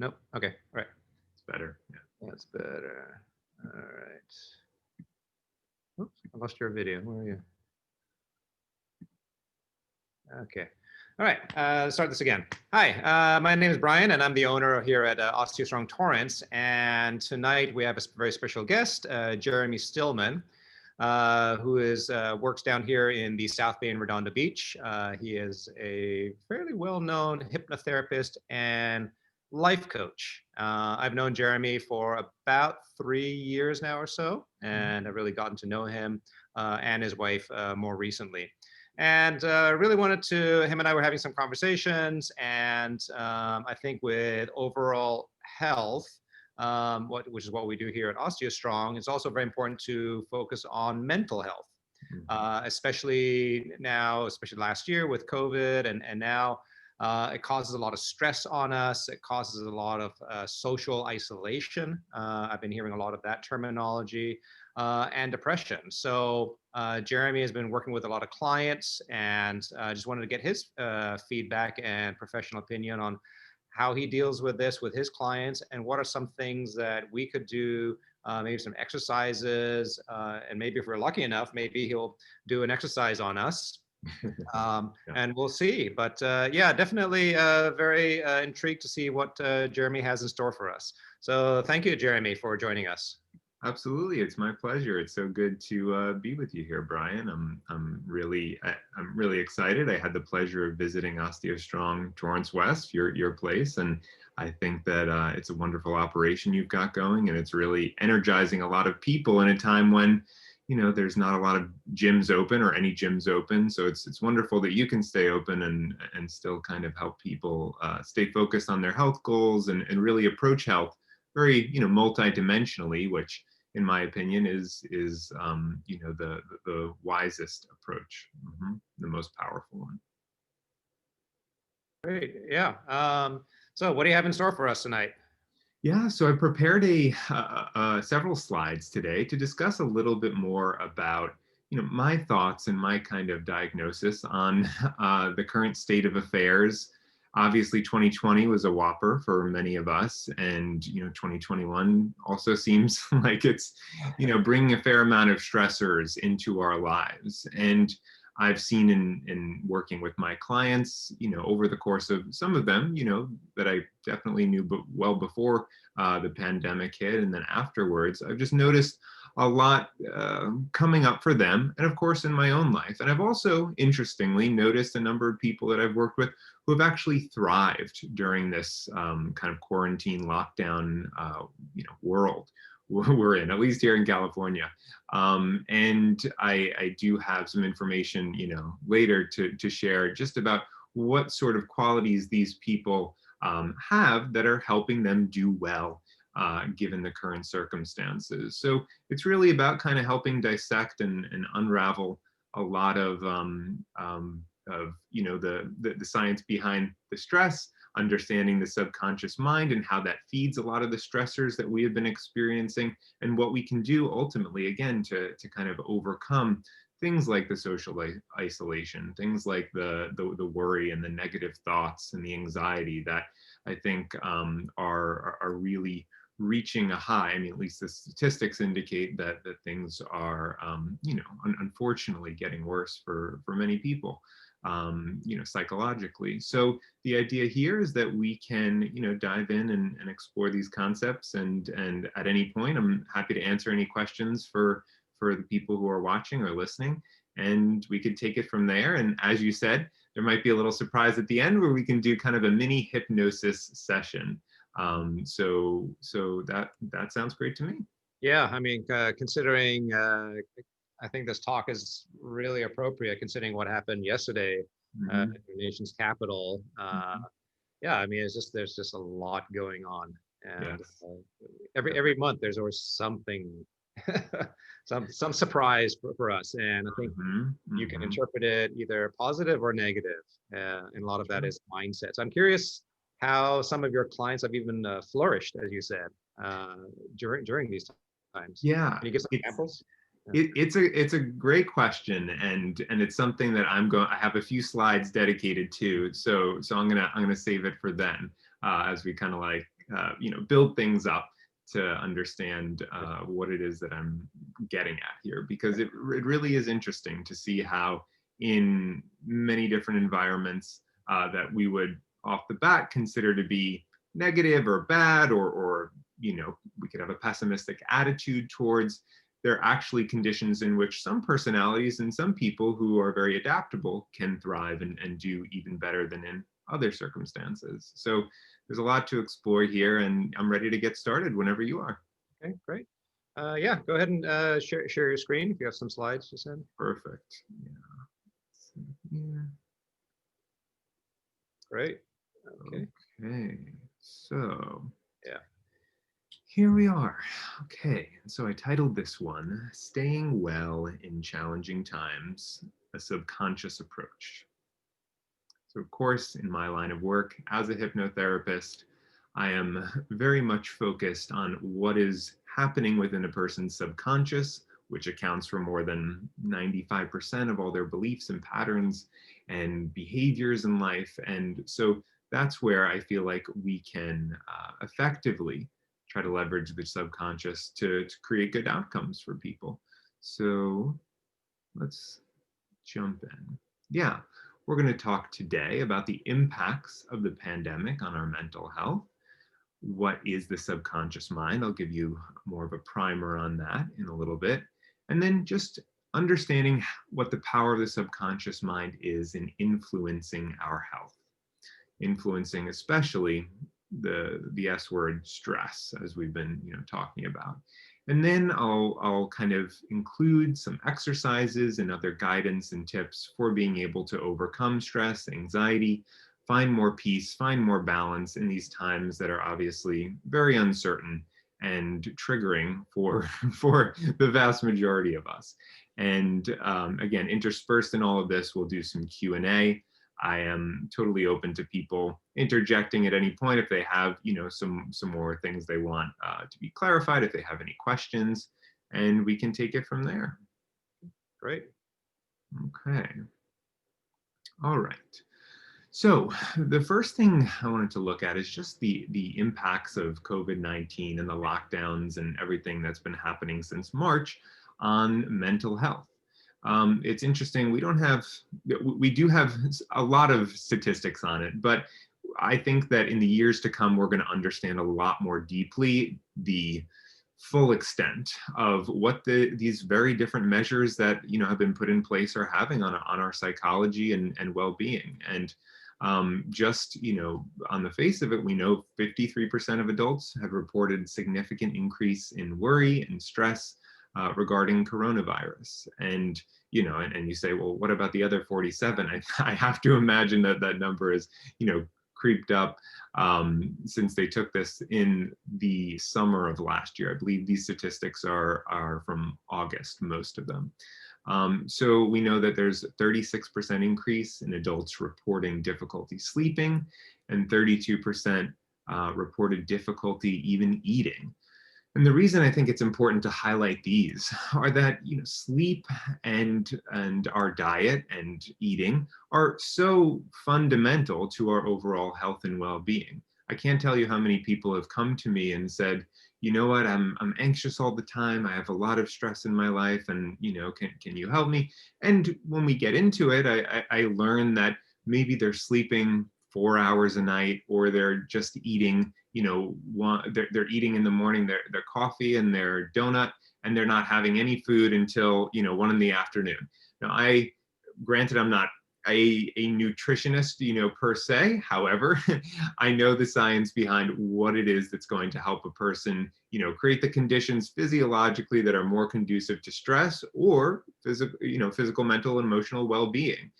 Nope. Okay. All right. It's better. Yeah. That's better. All right. Oops, I lost your video. Where are you? Okay. All right. Let's start this again. Hi, my name is Brian, and I'm the owner here at OsteoStrong Torrance. And tonight we have a very special guest, Jeremy Stillman, who works down here in the South Bay in Redondo Beach. He is a fairly well-known hypnotherapist and life coach. I've known Jeremy for about 3 years now or so, and I've really gotten to know him and his wife more recently. And really wanted to, him and I were having some conversations, and I think with overall health, which is what we do here at OsteoStrong, it's also very important to focus on mental health, especially now, especially last year with COVID, and now it causes a lot of stress on us. It causes a lot of social isolation. I've been hearing a lot of that terminology, and depression. So Jeremy has been working with a lot of clients, and just wanted to get his feedback and professional opinion on how he deals with this with his clients, and what are some things that we could do, maybe some exercises, and maybe if we're lucky enough, maybe he'll do an exercise on us. And we'll see. But yeah, definitely very intrigued to see what Jeremy has in store for us. So thank you, Jeremy, for joining us. Absolutely, it's my pleasure. It's so good to be with you here, Brian. I'm really excited. I had the pleasure of visiting OsteoStrong Torrance West, your place, and I think that it's a wonderful operation you've got going, and it's really energizing a lot of people in a time when, you know, there's not a lot of gyms open or any gyms open. So it's wonderful that you can stay open and still kind of help people stay focused on their health goals and really approach health very, you know, multidimensionally, which in my opinion is you know, the wisest approach, the most powerful one. Great. Yeah. So what do you have in store for us tonight? Yeah, so I prepared several slides today to discuss a little bit more about, you know, my thoughts and my kind of diagnosis on the current state of affairs. Obviously, 2020 was a whopper for many of us, and, you know, 2021 also seems like it's, you know, bringing a fair amount of stressors into our lives. And I've seen in working with my clients, you know, over the course of some of them, you know, that I definitely knew well before the pandemic hit, and then afterwards, I've just noticed a lot coming up for them, and of course in my own life. And I've also, interestingly, noticed a number of people that I've worked with who have actually thrived during this kind of quarantine lockdown, you know, world we're in, at least here in California. And I do have some information, you know, later to share just about what sort of qualities these people have that are helping them do well, given the current circumstances. So it's really about kind of helping dissect and unravel a lot of you know, the science behind the stress, understanding the subconscious mind and how that feeds a lot of the stressors that we have been experiencing, and what we can do ultimately, again, to kind of overcome things like the social isolation, things like the worry and the negative thoughts and the anxiety that I think are really reaching a high. I mean, at least the statistics indicate that things are, you know, unfortunately getting worse for many people, you know, psychologically. So the idea here is that we can, you know, dive in and explore these concepts, and at any point, I'm happy to answer any questions for the people who are watching or listening, and we could take it from there. And as you said, there might be a little surprise at the end where we can do kind of a mini hypnosis session. So that sounds great to me. Yeah, I mean, considering, I think this talk is really appropriate considering what happened yesterday in the nation's capital. Yeah, I mean, there's just a lot going on, and Yes. every month there's always something, some surprise for us, and I think you can interpret it either positive or negative, and a lot of that is mindset. So I'm curious how some of your clients have even flourished, as you said, during these times. Yeah, Can you give some examples? it's a great question, and it's something that I have a few slides dedicated to. So I'm gonna save it for then, as we kind of like build things up to understand what it is that I'm getting at here, because it really is interesting to see how in many different environments that we would off the bat consider to be negative or bad, or we could have a pessimistic attitude towards, they're actually conditions in which some personalities and some people who are very adaptable can thrive and do even better than in other circumstances. So there's a lot to explore here, and I'm ready to get started whenever you are. Okay, great. Yeah, go ahead and share your screen if you have some slides to send. Perfect. Yeah. Great. Okay. Okay. So Yeah. here we are. Okay. So I titled this one, Staying Well in Challenging Times, a Subconscious Approach. So of course, in my line of work as a hypnotherapist, I am very much focused on what is happening within a person's subconscious, which accounts for more than 95% of all their beliefs and patterns and behaviors in life. And so that's where I feel like we can effectively try to leverage the subconscious to create good outcomes for people. So let's jump in. Yeah, we're going to talk today about the impacts of the pandemic on our mental health. What is the subconscious mind? I'll give you more of a primer on that in a little bit. And then just understanding what the power of the subconscious mind is in influencing our health, influencing especially the S word, stress, as we've been talking about. And then I'll kind of include some exercises and other guidance and tips for being able to overcome stress, anxiety, find more peace, find more balance in these times that are obviously very uncertain and triggering for for the vast majority of us. And again, interspersed in all of this, we'll do some Q&A. I am totally open to people interjecting at any point if they have, some more things they want to be clarified, if they have any questions, and we can take it from there. Great. Okay. All right. So the first thing I wanted to look at is just the impacts of COVID-19 and the lockdowns and everything that's been happening since March on mental health. It's interesting, we do have a lot of statistics on it, but I think that in the years to come, we're going to understand a lot more deeply the full extent of what these very different measures that have been put in place are having on our psychology and well-being. And just on the face of it, we know 53% of adults have reported significant increase in worry and stress regarding coronavirus. And and you say, well, what about the other 47? I have to imagine that number is creeped up since they took this in the summer of last year. I believe these statistics are from August, most of them. So we know that there's a 36% increase in adults reporting difficulty sleeping, and 32% reported difficulty even eating. And the reason I think it's important to highlight these are that sleep and our diet and eating are so fundamental to our overall health and well-being. I can't tell you how many people have come to me and said, you know what, I'm anxious all the time. I have a lot of stress in my life, and can you help me? And when we get into it, I learn that maybe they're sleeping 4 hours a night, or they're just eating, they're eating in the morning their coffee and their donut, and they're not having any food until 1 in the afternoon. Now, granted, I'm not a nutritionist, per se. However, I know the science behind what it is that's going to help a person, create the conditions physiologically that are more conducive to stress or physical, mental, and emotional well-being.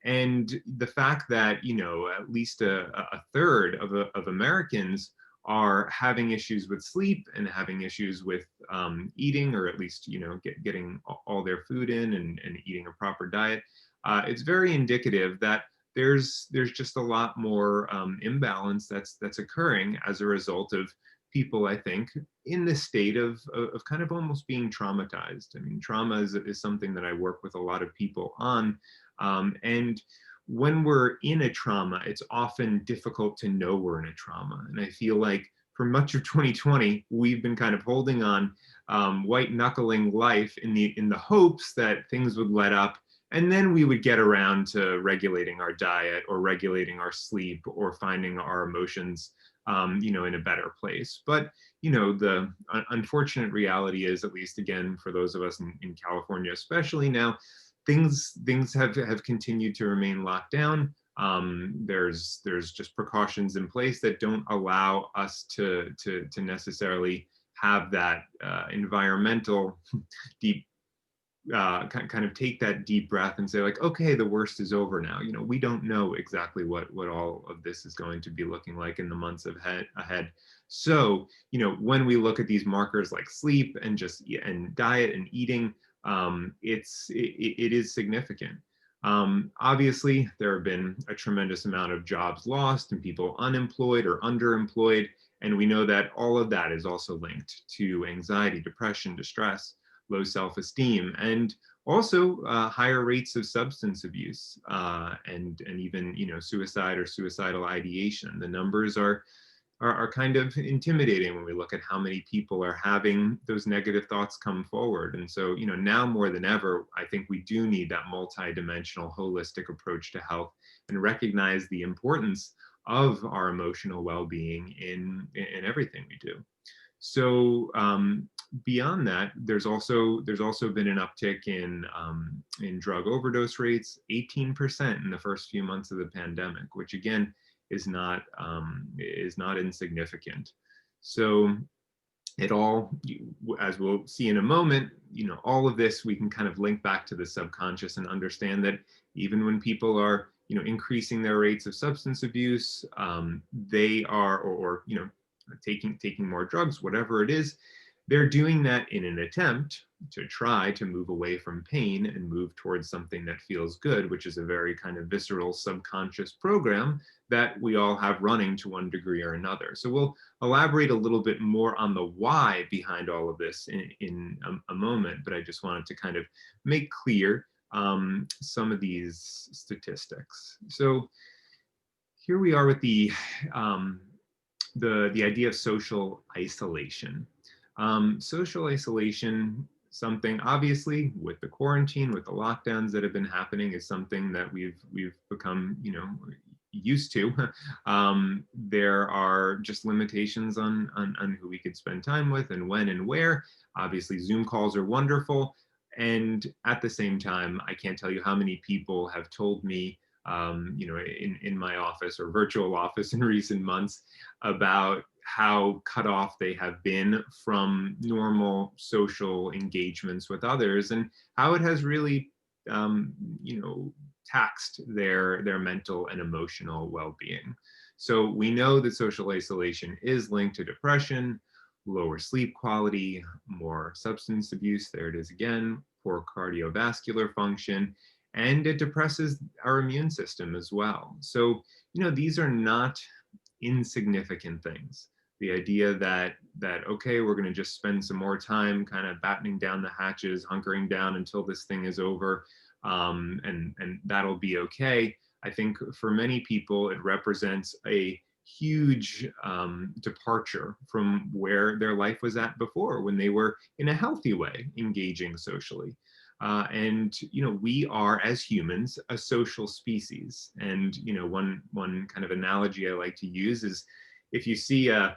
And the fact that, at least a third of Americans are having issues with sleep and having issues with eating, or at least, getting all their food in and eating a proper diet, it's very indicative that there's just a lot more imbalance that's occurring as a result of people, I think, in this state of kind of almost being traumatized. I mean, trauma is something that I work with a lot of people on. And when we're in a trauma, it's often difficult to know we're in a trauma. And I feel like for much of 2020, we've been kind of holding on, white knuckling life in the hopes that things would let up, and then we would get around to regulating our diet or regulating our sleep or finding our emotions, in a better place. But the unfortunate reality is, at least again for those of us in California, especially now, things have continued to remain locked down. There's just precautions in place that don't allow us to necessarily have that environmental deep, kind of take that deep breath and say, like, okay, the worst is over now. We don't know exactly what all of this is going to be looking like in the months ahead. So when we look at these markers like sleep and diet and eating, it is significant. Obviously, there have been a tremendous amount of jobs lost and people unemployed or underemployed. And we know that all of that is also linked to anxiety, depression, distress, low self-esteem, and also higher rates of substance abuse, and even suicide or suicidal ideation. The numbers are kind of intimidating when we look at how many people are having those negative thoughts come forward. And so, now more than ever, I think we do need that multidimensional, holistic approach to health and recognize the importance of our emotional well-being in everything we do. So beyond that, there's also been an uptick in drug overdose rates, 18% in the first few months of the pandemic, which again is not insignificant. So it all, as we'll see in a moment, all of this we can kind of link back to the subconscious and understand that even when people are increasing their rates of substance abuse, they are or taking more drugs, whatever it is, they're doing that in an attempt to try to move away from pain and move towards something that feels good, which is a very kind of visceral subconscious program that we all have running to one degree or another. So we'll elaborate a little bit more on the why behind all of this in a moment, but I just wanted to kind of make clear some of these statistics. So here we are with the idea of social isolation. Social isolation, something obviously with the quarantine, with the lockdowns that have been happening, is something that we've become used to. There are just limitations on who we could spend time with and when and where. Obviously, Zoom calls are wonderful, and at the same time, I can't tell you how many people have told me, in my office or virtual office in recent months, about how cut off they have been from normal social engagements with others, and how it has really, taxed their mental and emotional well-being. So we know that social isolation is linked to depression, lower sleep quality, more substance abuse, there it is again, poor cardiovascular function, and it depresses our immune system as well. So, these are not insignificant things. The idea that okay, we're going to just spend some more time kind of battening down the hatches, hunkering down until this thing is over, and that'll be okay. I think for many people, it represents a huge departure from where their life was at before, when they were in a healthy way engaging socially. And we are, as humans, a social species. And one kind of analogy I like to use is, if you see a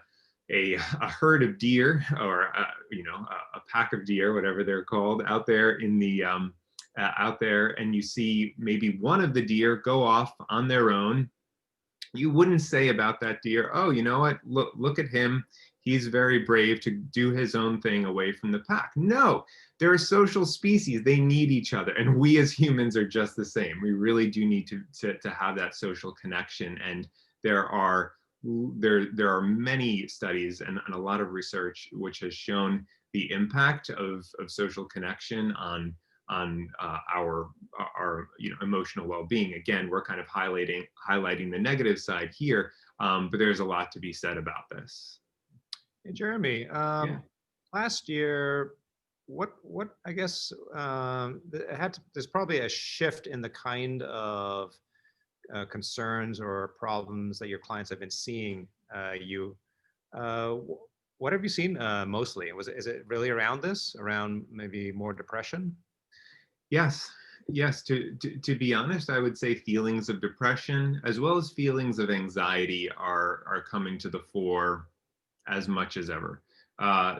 herd of deer, or a pack of deer, whatever they're called, out there in the out there, and you see maybe one of the deer go off on their own, you wouldn't say about that deer, oh, you know what, look at him, he's very brave to do his own thing away from the pack. No, they're a social species, they need each other, and we as humans are just the same. We really do need to have that social connection. And there are many studies and a lot of research which has shown the impact of social connection on our emotional well-being. Again, we're kind of highlighting the negative side here, but there's a lot to be said about this. Hey, Jeremy, Yeah. last year, what I guess there's probably a shift in the kind of concerns or problems that your clients have been seeing you What have you seen mostly? Is it really around this, around maybe more depression? Yes, yes. To be honest, I would say feelings of depression as well as feelings of anxiety are coming to the fore as much as ever.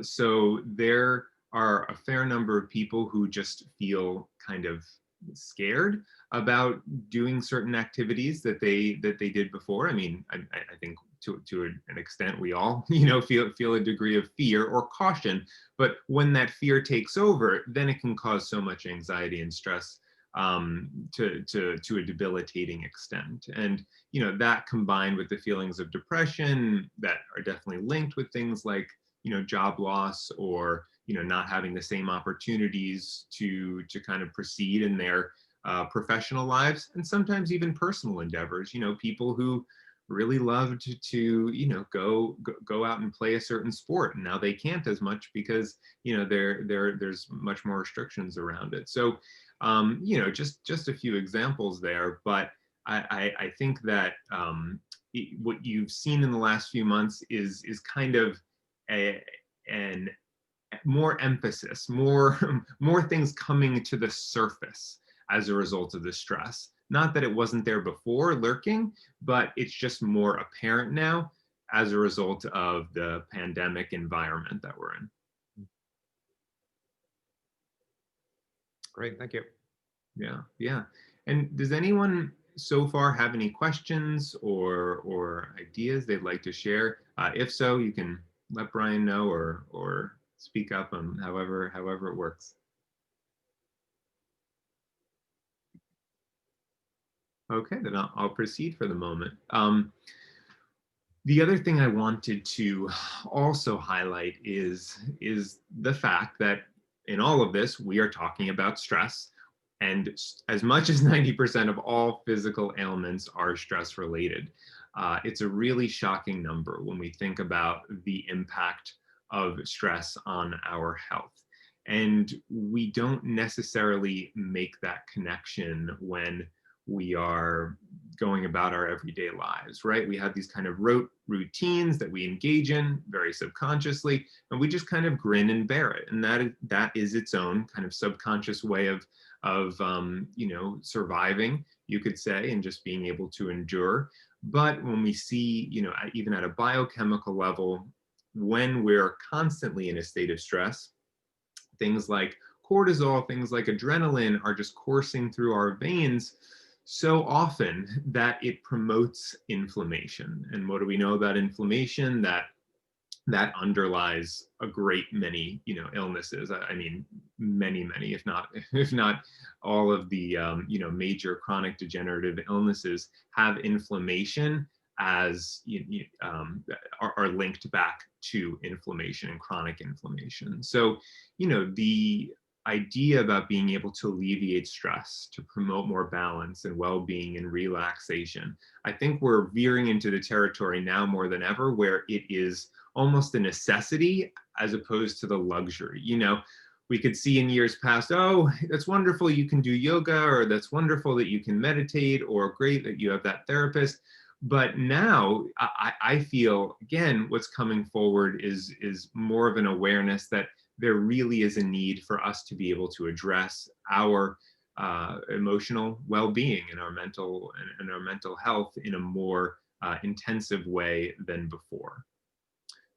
So there are a fair number of people who just feel kind of scared about doing certain activities that they did before. I mean, I think to an extent we all feel a degree of fear or caution, but when that fear takes over, then it can cause so much anxiety and stress to a debilitating extent. And that combined with the feelings of depression that are definitely linked with things like job loss or not having the same opportunities to kind of proceed in their professional lives and sometimes even personal endeavors. People who really loved to go out and play a certain sport, and now they can't as much because there's much more restrictions around it. So just a few examples there, but I think that what you've seen in the last few months is kind of an more emphasis, more more things coming to the surface as a result of the stress. Not that it wasn't there before lurking, but it's just more apparent now as a result of the pandemic environment that we're in. Great, thank you. Yeah, yeah. And does anyone so far have any questions or ideas they'd like to share? If so, you can let Brian know or speak up on however it works. Okay, then I'll proceed for the moment. The other thing I wanted to also highlight is the fact that in all of this, we are talking about stress. And as much as 90% of all physical ailments are stress related, it's a really shocking number when we think about the impact of stress on our health. And we don't necessarily make that connection when we are going about our everyday lives, right? We have these kind of rote routines that we engage in very subconsciously, and we just kind of grin and bear it. And that is its own kind of subconscious way of surviving, you could say, and just being able to endure. But when we see, even at a biochemical level, when we're constantly in a state of stress, things like cortisol, things like adrenaline are just coursing through our veins so often that it promotes inflammation. And what do we know about inflammation? That underlies a great many illnesses. I mean, many, if not all of the major chronic degenerative illnesses have inflammation as are linked back to inflammation and chronic inflammation. So the idea about being able to alleviate stress, to promote more balance and well-being and relaxation, I think we're veering into the territory now more than ever where it is almost a necessity as opposed to the luxury. We could see in years past, oh, that's wonderful, you can do yoga, or that's wonderful that you can meditate, or great that you have that therapist. But now I feel, again, what's coming forward is more of an awareness that there really is a need for us to be able to address our emotional well-being and our mental health in a more intensive way than before.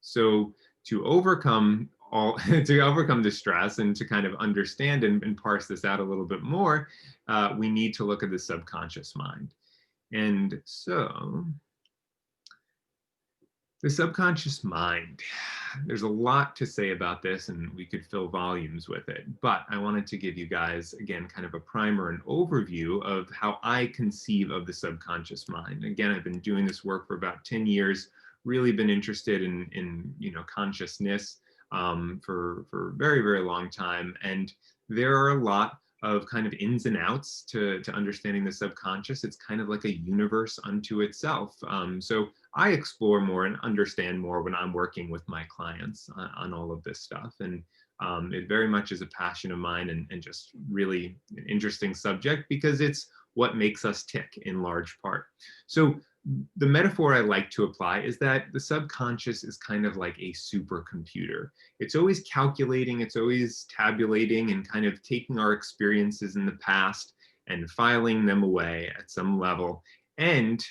So to overcome the stress and to kind of understand and parse this out a little bit more, we need to look at the subconscious mind. And so the subconscious mind, there's a lot to say about this and we could fill volumes with it, but I wanted to give you guys, again, kind of a primer and overview of how I conceive of the subconscious mind. Again, I've been doing this work for about 10 years, really been interested in consciousness for a very, very long time. And there are a lot of kind of ins and outs to understanding the subconscious. It's kind of like a universe unto itself. So I explore more and understand more when I'm working with my clients on all of this stuff. And it very much is a passion of mine and just really an interesting subject because it's what makes us tick in large part. So The metaphor I like to apply is that the subconscious is kind of like a supercomputer. It's always calculating, it's always tabulating and kind of taking our experiences in the past and filing them away at some level and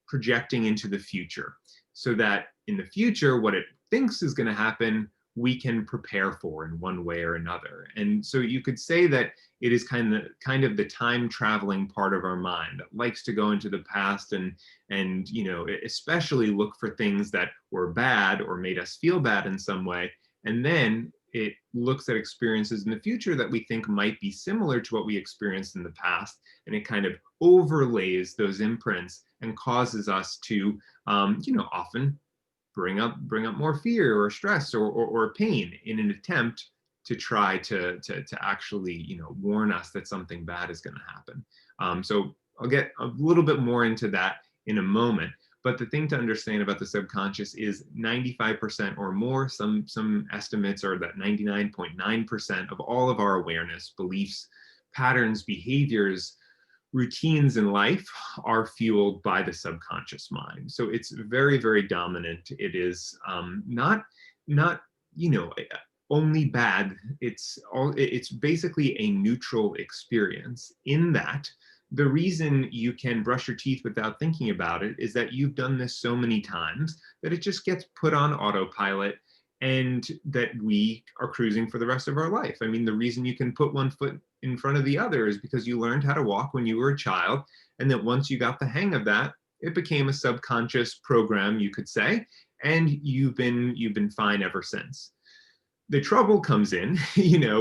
projecting into the future, so that in the future, what it thinks is going to happen, we can prepare for in one way or another. And so you could say that it is kind of the time traveling part of our mind that likes to go into the past and especially look for things that were bad or made us feel bad in some way, and then it looks at experiences in the future that we think might be similar to what we experienced in the past, and it kind of overlays those imprints and causes us to often bring up more fear or stress or pain in an attempt to try to actually warn us that something bad is going to happen. So I'll get a little bit more into that in a moment. But the thing to understand about the subconscious is 95% or more, some estimates are that 99.9% of all of our awareness, beliefs, patterns, behaviors, routines in life are fueled by the subconscious mind. So it's very, very dominant. It is not only bad. It's basically a neutral experience in that the reason you can brush your teeth without thinking about it is that you've done this so many times that it just gets put on autopilot and that we are cruising for the rest of our life. I mean, the reason you can put one foot in front of the other is because you learned how to walk when you were a child, and that once you got the hang of that, it became a subconscious program, you could say, and you've been fine ever since. The trouble comes in,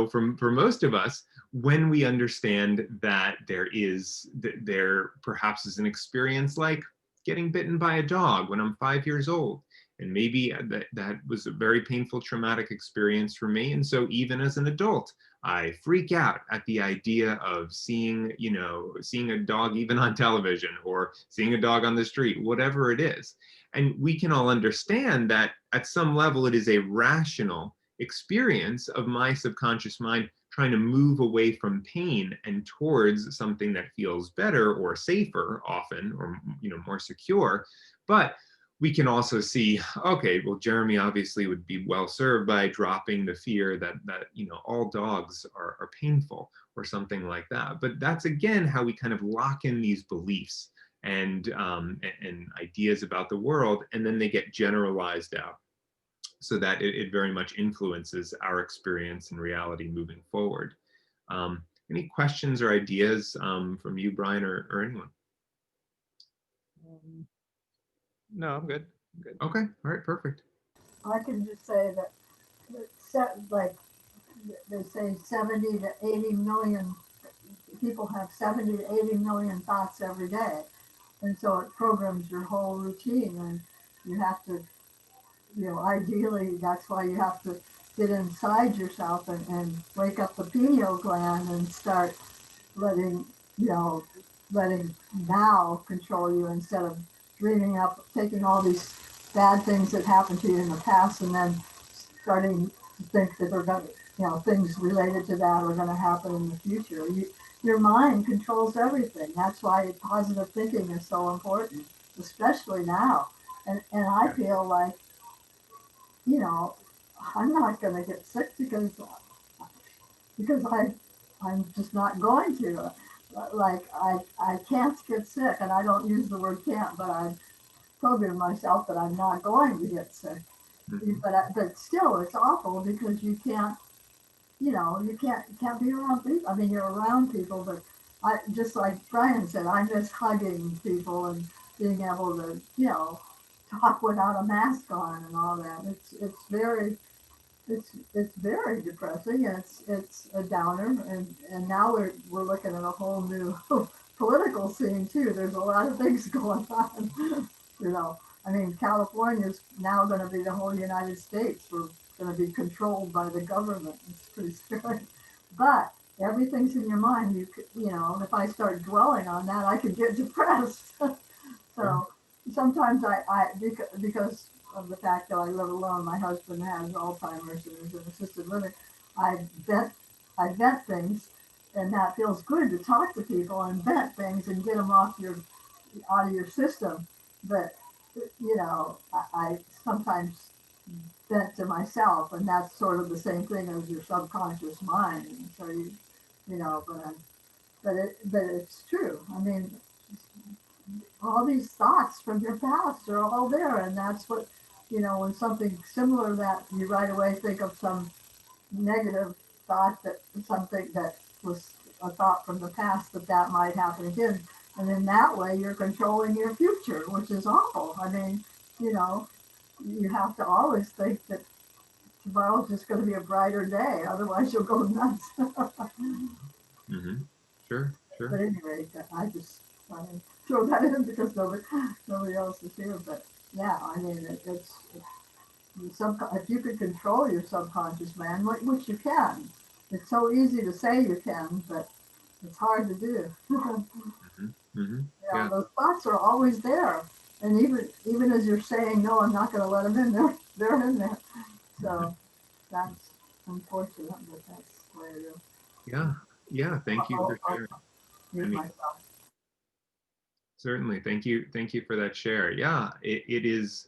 for most of us, when we understand that there perhaps is an experience like getting bitten by a dog when I'm 5 years old. And maybe that was a very painful, traumatic experience for me. And so even as an adult, I freak out at the idea of seeing a dog even on television or seeing a dog on the street, whatever it is. And we can all understand that at some level, it is a rational experience of my subconscious mind trying to move away from pain and towards something that feels better or safer often, or more secure. But we can also see, okay, well, Jeremy obviously would be well served by dropping the fear that all dogs are painful or something like that. But that's again how we kind of lock in these beliefs and ideas about the world, and then they get generalized out, so that it very much influences our experience and reality moving forward. Any questions or ideas from you, Brian, or anyone? No, I'm good. I'm good. Okay, all right, perfect. I can just say that, like they say, 70 to 80 million people have 70 to 80 million thoughts every day. And so it programs your whole routine. And you have to, ideally, that's why you have to get inside yourself and wake up the pineal gland and start letting, letting now control you instead of dreaming up, taking all these bad things that happened to you in the past and then starting to think that they're going to, things related to that are going to happen in the future. Your mind controls everything. That's why positive thinking is so important, especially now. And I feel like, I'm not going to get sick because I'm just not going to. Like I can't get sick, and I don't use the word can't, but I program myself that I'm not going to get sick. Mm-hmm. But still, it's awful because you can't be around people. I mean, you're around people, but just like Brian said, I miss hugging people and being able to, talk without a mask on and all that. It's very depressing. It's a downer, and now we're looking at a whole new political scene too. There's a lot of things going on. I mean, California's now going to be the whole United States. We're going to be controlled by the government. It's pretty scary. But everything's in your mind. If I start dwelling on that, I could get depressed. So sometimes because of the fact that I live alone, my husband has Alzheimer's and is in assisted living, I vent things, and that feels good to talk to people and vent things and get them out of your system. but I sometimes vent to myself, and that's sort of the same thing as your subconscious mind. And so but it's true. I mean, all these thoughts from your past are all there, and that's what when something similar that you right away think of some negative thought, that something that was a thought from the past, that might happen again, and in that way you're controlling your future, which is awful. I mean, you know you have to always think that tomorrow's just going to be a brighter day, otherwise you'll go nuts. Mm-hmm. Sure, But sure. anyway, I just want to throw that in because nobody else is here. But yeah, I mean, if you could control your subconscious mind, which you can. It's so easy to say you can, but it's hard to do. Mm-hmm. Mm-hmm. Yeah. Those thoughts are always there, and even as you're saying no, I'm not going to let them in there. They're in there. Mm-hmm. So that's unfortunate, but that's the way it is. Yeah. Yeah. Thank you for I'll sharing. I mute mean, myself. certainly. Thank you. Thank you for that share. Yeah, it is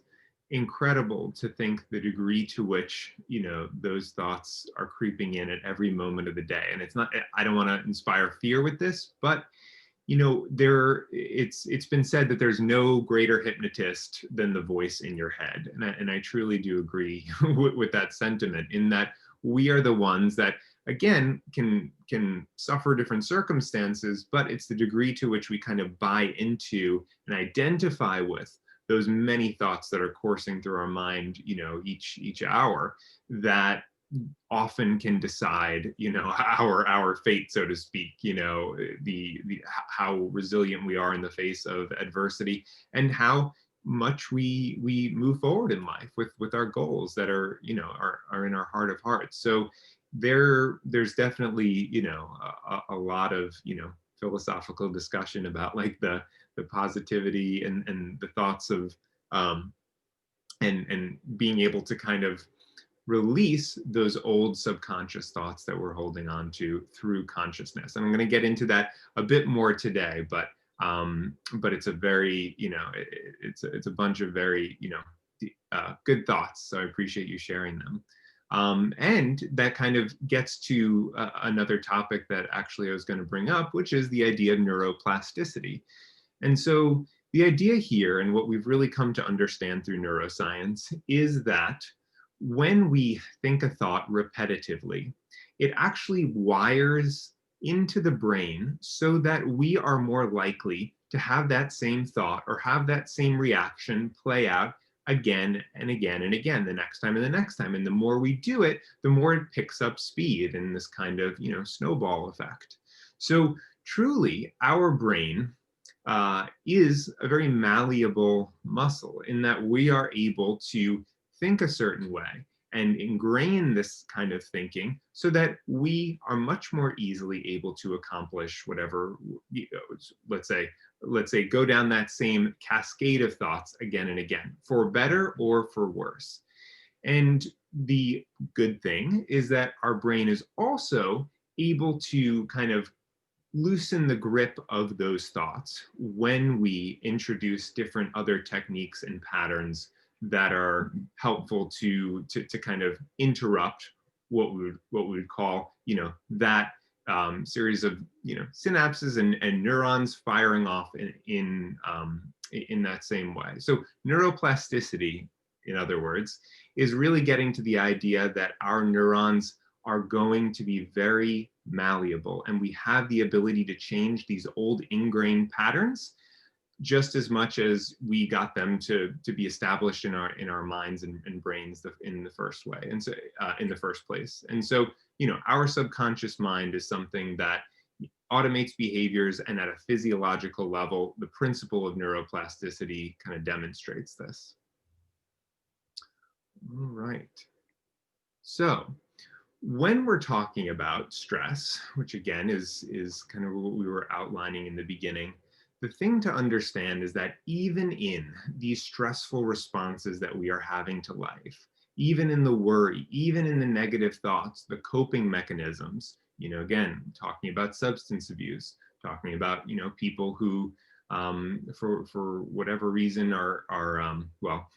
incredible to think the degree to which, those thoughts are creeping in at every moment of the day. And it's not, I don't want to inspire fear with this, but it's been said that there's no greater hypnotist than the voice in your head. And I truly do agree with that sentiment, in that we are the ones that, again, can suffer different circumstances, but it's the degree to which we kind of buy into and identify with those many thoughts that are coursing through our mind, each hour, that often can decide, our fate, so to speak. The how resilient we are in the face of adversity, and how much we move forward in life with our goals that are in our heart of hearts. So there's definitely, a lot of, philosophical discussion about, like, the positivity and the thoughts of, and being able to kind of release those old subconscious thoughts that we're holding on to through consciousness. And I'm going to get into that a bit more today, but it's a very, it's a bunch of very, good thoughts. So I appreciate you sharing them. And that kind of gets to another topic that actually I was going to bring up, which is the idea of neuroplasticity. And so the idea here, and what we've really come to understand through neuroscience, is that when we think a thought repetitively, it actually wires into the brain so that we are more likely to have that same thought or have that same reaction play out again and again and again, the next time and the next time. And the more we do it, the more it picks up speed in this kind of, snowball effect. So truly, our brain is a very malleable muscle, in that we are able to think a certain way and ingrain this kind of thinking so that we are much more easily able to accomplish whatever, let's say go down that same cascade of thoughts again and again, for better or for worse. And the good thing is that our brain is also able to kind of loosen the grip of those thoughts when we introduce different other techniques and patterns that are helpful to kind of interrupt what we would call, that series of, synapses and neurons firing off in that same way. So neuroplasticity, in other words, is really getting to the idea that our neurons are going to be very malleable, and we have the ability to change these old ingrained patterns just as much as we got them to be established in our minds and brains in the first way, and so in the first place. And so, our subconscious mind is something that automates behaviors, and at a physiological level, the principle of neuroplasticity kind of demonstrates this. All right. So when we're talking about stress, which again is kind of what we were outlining in the beginning, the thing to understand is that even in these stressful responses that we are having to life, even in the worry, even in the negative thoughts, the coping mechanisms, again, talking about substance abuse, talking about, people who for whatever reason well,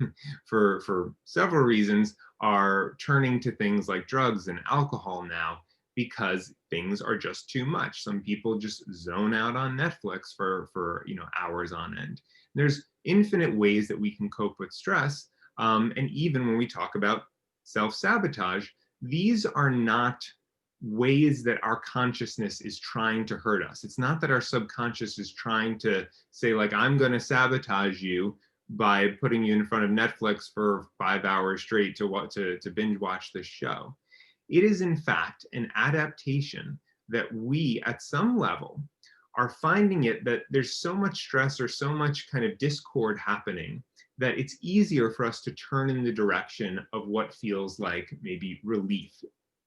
for several reasons, are turning to things like drugs and alcohol now because things are just too much. Some people just zone out on Netflix for hours on end. There's infinite ways that we can cope with stress. And even when we talk about self-sabotage, these are not ways that our consciousness is trying to hurt us. It's not that our subconscious is trying to say, like, I'm going to sabotage you by putting you in front of Netflix for 5 hours straight to binge watch this show. It is, in fact, an adaptation that we, at some level, are finding it that there's so much stress or so much kind of discord happening that it's easier for us to turn in the direction of what feels like maybe relief,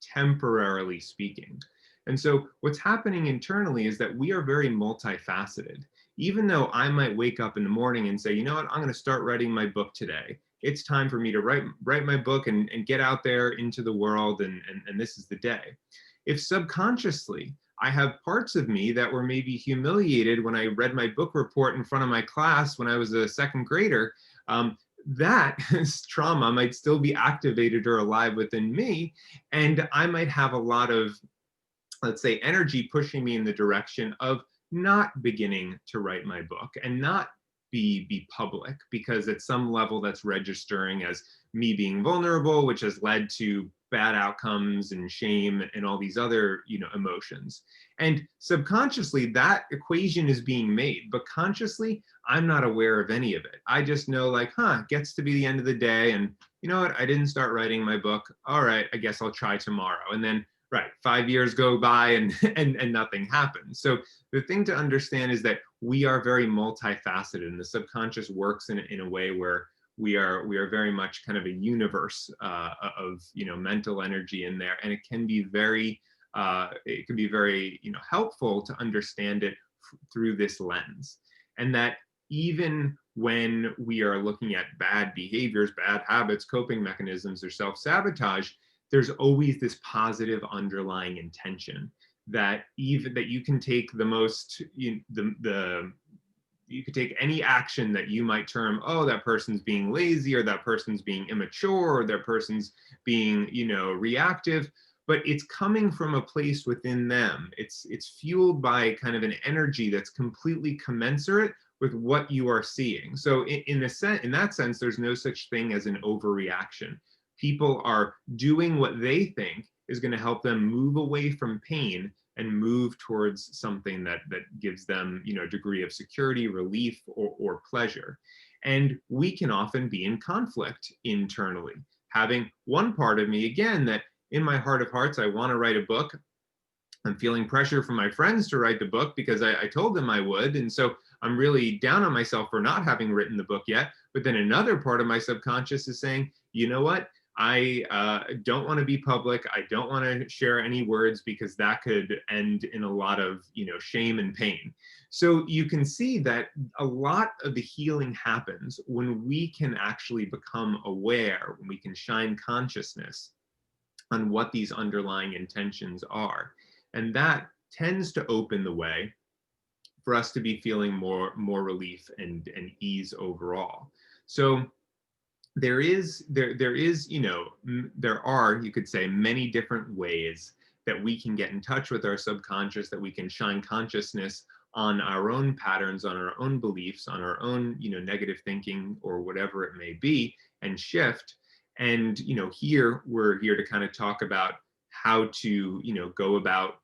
temporarily speaking. And so what's happening internally is that we are very multifaceted. Even though I might wake up in the morning and say, you know what, I'm going to start writing my book today. It's time for me to write my book and get out there into the world, and this is the day. If subconsciously I have parts of me that were maybe humiliated when I read my book report in front of my class when I was a second grader, that trauma might still be activated or alive within me. And I might have a lot of, let's say, energy pushing me in the direction of not beginning to write my book and not be public, because at some level that's registering as me being vulnerable, which has led to bad outcomes and shame and all these other emotions. And subconsciously that equation is being made, but consciously I'm not aware of any of it. I just know, like, gets to be the end of the day, and you know what, I didn't start writing my book. All right, I guess I'll try tomorrow. And then 5 years go by and nothing happens. So the thing to understand is that we are very multifaceted, and the subconscious works in a way where we are very much kind of a universe of mental energy in there, and it can be very helpful to understand it through this lens. And that even when we are looking at bad behaviors, bad habits, coping mechanisms, or self-sabotage, there's always this positive underlying intention that you can take the most, you could take any action that you might term, oh, that person's being lazy, or that person's being immature, or that person's being, reactive, but it's coming from a place within them. It's fueled by kind of an energy that's completely commensurate with what you are seeing. So in that sense, there's no such thing as an overreaction. People are doing what they think is going to help them move away from pain and move towards something that gives them, a degree of security, relief, or pleasure. And we can often be in conflict internally, having one part of me, again, that in my heart of hearts, I want to write a book. I'm feeling pressure from my friends to write the book because I told them I would. And so I'm really down on myself for not having written the book yet. But then another part of my subconscious is saying, you know what? I don't want to be public. I don't want to share any words because that could end in a lot of, shame and pain. So you can see that a lot of the healing happens when we can actually become aware, when we can shine consciousness on what these underlying intentions are. And that tends to open the way for us to be feeling more relief and ease overall. So there are, you could say, many different ways that we can get in touch with our subconscious, that we can shine consciousness on our own patterns, on our own beliefs, on our own, negative thinking or whatever it may be, and shift. And, here we're here to kind of talk about how to, go about,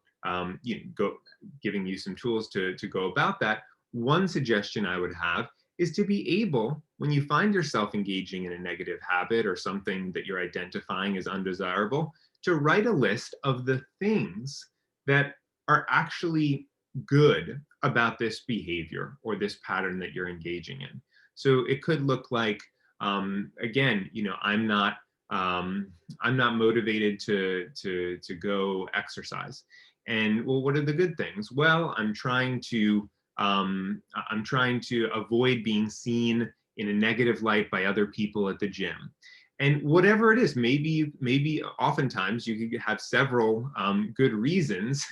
giving you some tools to go about that. One suggestion I would have is to be able, when you find yourself engaging in a negative habit or something that you're identifying as undesirable, to write a list of the things that are actually good about this behavior or this pattern that you're engaging in. So it could look like, again, I'm not motivated to go exercise. And well, what are the good things? Well, I'm trying to avoid being seen in a negative light by other people at the gym. And whatever it is, maybe oftentimes you could have several good reasons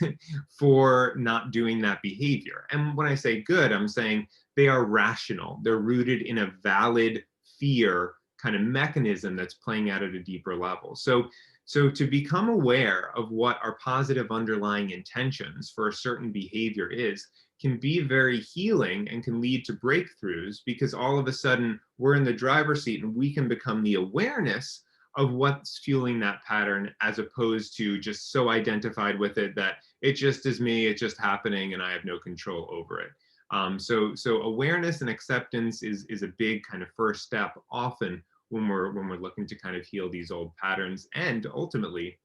for not doing that behavior. And when I say good, I'm saying they are rational. They're rooted in a valid fear kind of mechanism that's playing out at a deeper level. So to become aware of what our positive underlying intentions for a certain behavior is can be very healing and can lead to breakthroughs, because all of a sudden we're in the driver's seat and we can become the awareness of what's fueling that pattern, as opposed to just so identified with it that it just is me, it's just happening and I have no control over it. So awareness and acceptance is a big kind of first step often when we're looking to kind of heal these old patterns and ultimately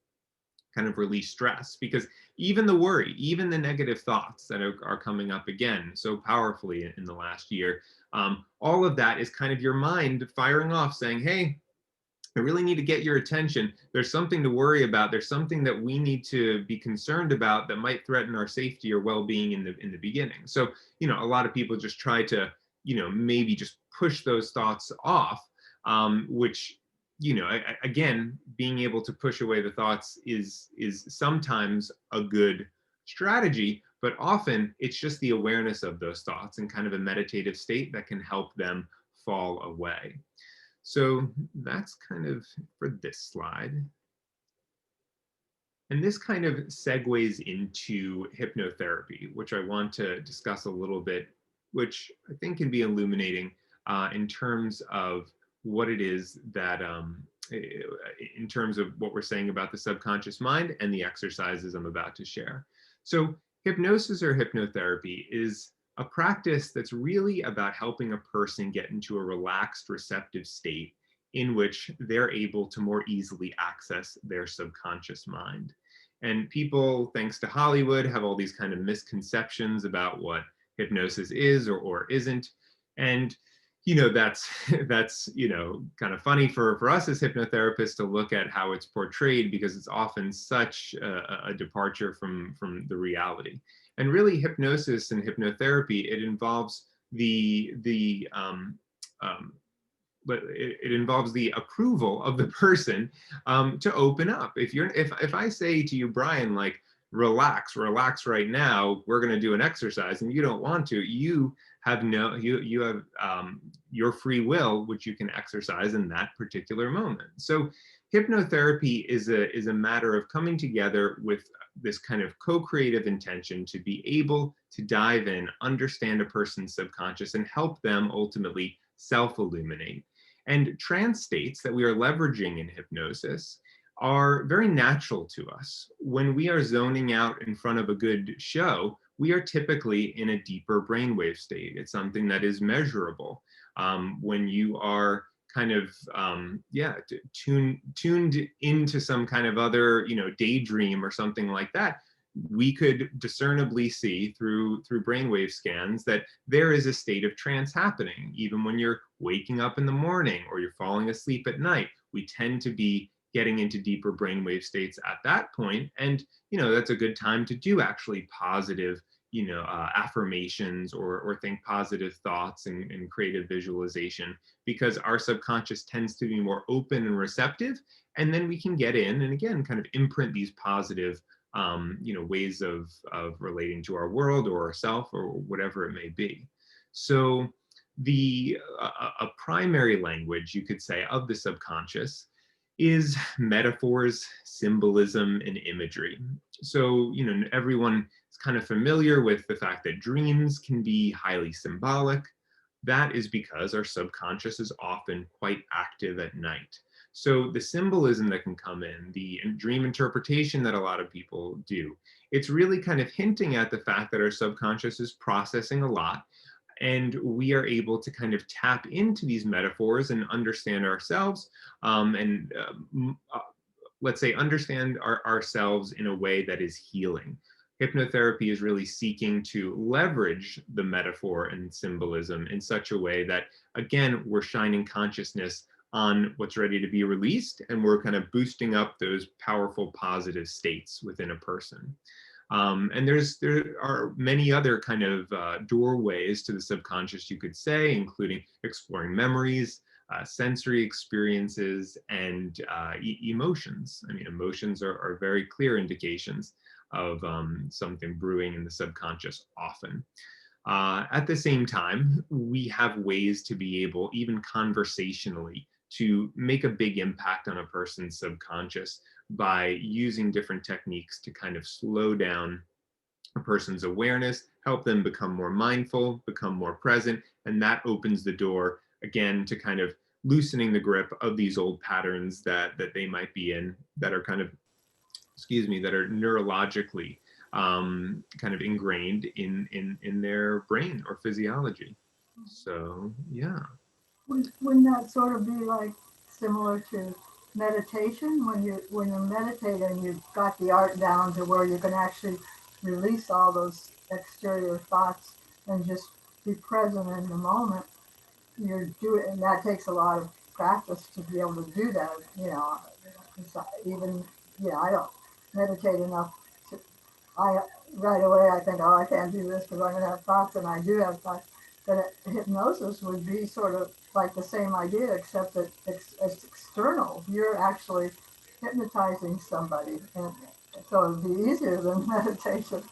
kind of release stress. Because even the worry, even the negative thoughts that are coming up again so powerfully in the last year, all of that is kind of your mind firing off saying, hey, I really need to get your attention. There's something to worry about. There's something that we need to be concerned about that might threaten our safety or well-being in the beginning. So, a lot of people just try to, maybe just push those thoughts off, which, again, being able to push away the thoughts is sometimes a good strategy, but often it's just the awareness of those thoughts and kind of a meditative state that can help them fall away. So that's kind of for this slide. And this kind of segues into hypnotherapy, which I want to discuss a little bit, which I think can be illuminating in terms of what it is that, in terms of what we're saying about the subconscious mind and the exercises I'm about to share. So hypnosis or hypnotherapy is a practice that's really about helping a person get into a relaxed, receptive state in which they're able to more easily access their subconscious mind. And people, thanks to Hollywood, have all these kind of misconceptions about what hypnosis is or isn't. And that's kind of funny for us as hypnotherapists to look at how it's portrayed, because it's often such a departure from the reality. And really, hypnosis and hypnotherapy, it involves but it involves the approval of the person to open up. If I say to you, Brian, like, relax right now, we're going to do an exercise, and you don't want to, you have your free will, which you can exercise in that particular moment. So hypnotherapy is a matter of coming together with this kind of co-creative intention to be able to dive in, understand a person's subconscious, and help them ultimately self-illuminate. And trance states that we are leveraging in hypnosis are very natural to us. When we are zoning out in front of a good show, we are typically in a deeper brainwave state. It's something that is measurable. When you are kind of tuned into some kind of other daydream or something like that, we could discernibly see through brainwave scans that there is a state of trance happening. Even when you're waking up in the morning or you're falling asleep at night, we tend to be getting into deeper brainwave states at that point. And that's a good time to do actually positive affirmations or think positive thoughts and creative visualization, because our subconscious tends to be more open and receptive. And then we can get in and again kind of imprint these positive ways of relating to our world or ourself or whatever it may be. So a primary language, you could say, of the subconscious is metaphors, symbolism, and imagery. So everyone is kind of familiar with the fact that dreams can be highly symbolic. That is because our subconscious is often quite active at night. So the symbolism that can come in, the dream interpretation that a lot of people do, it's really kind of hinting at the fact that our subconscious is processing a lot, and we are able to kind of tap into these metaphors and understand ourselves, let's say understand ourselves in a way that is healing. Hypnotherapy is really seeking to leverage the metaphor and symbolism in such a way that, again, we're shining consciousness on what's ready to be released, and we're kind of boosting up those powerful positive states within a person. And there are many other kind of doorways to the subconscious, you could say, including exploring memories, sensory experiences, and emotions. I mean, emotions are very clear indications of something brewing in the subconscious often. At the same time, we have ways to be able, even conversationally, to make a big impact on a person's subconscious by using different techniques to kind of slow down a person's awareness, help them become more mindful, become more present, and that opens the door again to kind of loosening the grip of these old patterns that they might be in, that are kind of, excuse me, that are neurologically kind of ingrained in their brain or physiology. So yeah. Wouldn't that sort of be like similar to meditation when you meditate and you've got the art down to where you can actually release all those exterior thoughts and just be present in the moment? You're doing, and that takes a lot of practice to be able to do that. Even I don't meditate enough to. I right away I think, oh, I can't do this because I'm going to have thoughts, and I do have thoughts. But hypnosis would be sort of like the same idea, except that it's external. You're actually hypnotizing somebody, and so it'd be easier than meditation.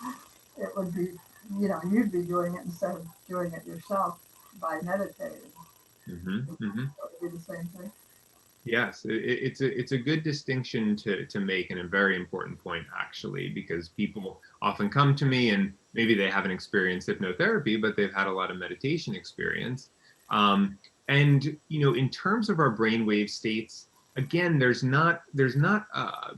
It would be, you'd be doing it instead of doing it yourself by meditating. Mm-hmm, mm-hmm. It would be the same thing. Yes, it's a good distinction to make, and a very important point actually, because people often come to me and maybe they haven't experienced hypnotherapy, but they've had a lot of meditation experience. And in terms of our brainwave states, again, there's not a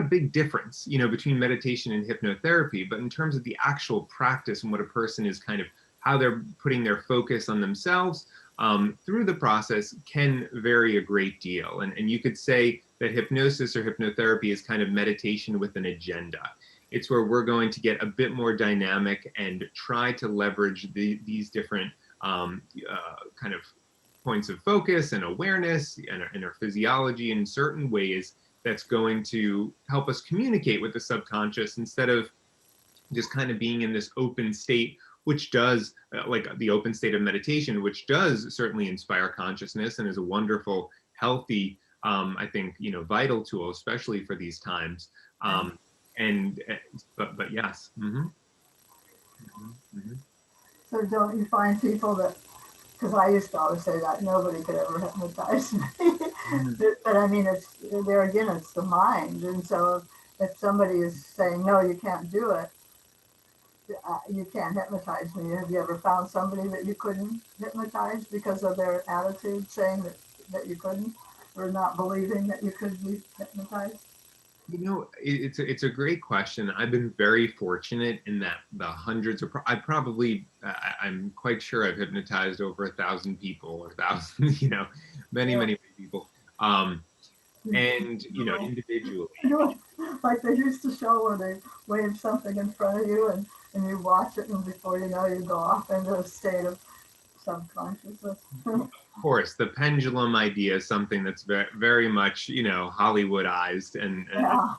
big difference, between meditation and hypnotherapy, but in terms of the actual practice and what a person is kind of, how they're putting their focus on themselves through the process can vary a great deal. And you could say that hypnosis or hypnotherapy is kind of meditation with an agenda. It's where we're going to get a bit more dynamic and try to leverage these different kind of points of focus and awareness and our physiology in certain ways that's going to help us communicate with the subconscious, instead of just kind of being in this open state, which does, like the open state of meditation, which does certainly inspire consciousness and is a wonderful, healthy, I think, vital tool, especially for these times. But yes. Mm-hmm. Mm-hmm. Mm-hmm. So don't you find people that, because I used to always say that nobody could ever hypnotize me. But I mean, it's there again, it's the mind. And so if somebody is saying, no, you can't do it, you can't hypnotize me. Have you ever found somebody that you couldn't hypnotize because of their attitude saying that you couldn't, or not believing that you could be hypnotized? It's a great question. I've been very fortunate in that the hundreds of, I'm quite sure I've hypnotized over 1,000 people, or thousands, many people. And, individually. Like they used to show where they wave something in front of you and you watch it, and before you know, you go off into a state of subconsciousness. Of course, the pendulum idea is something that's very, very much, Hollywoodized and Yeah.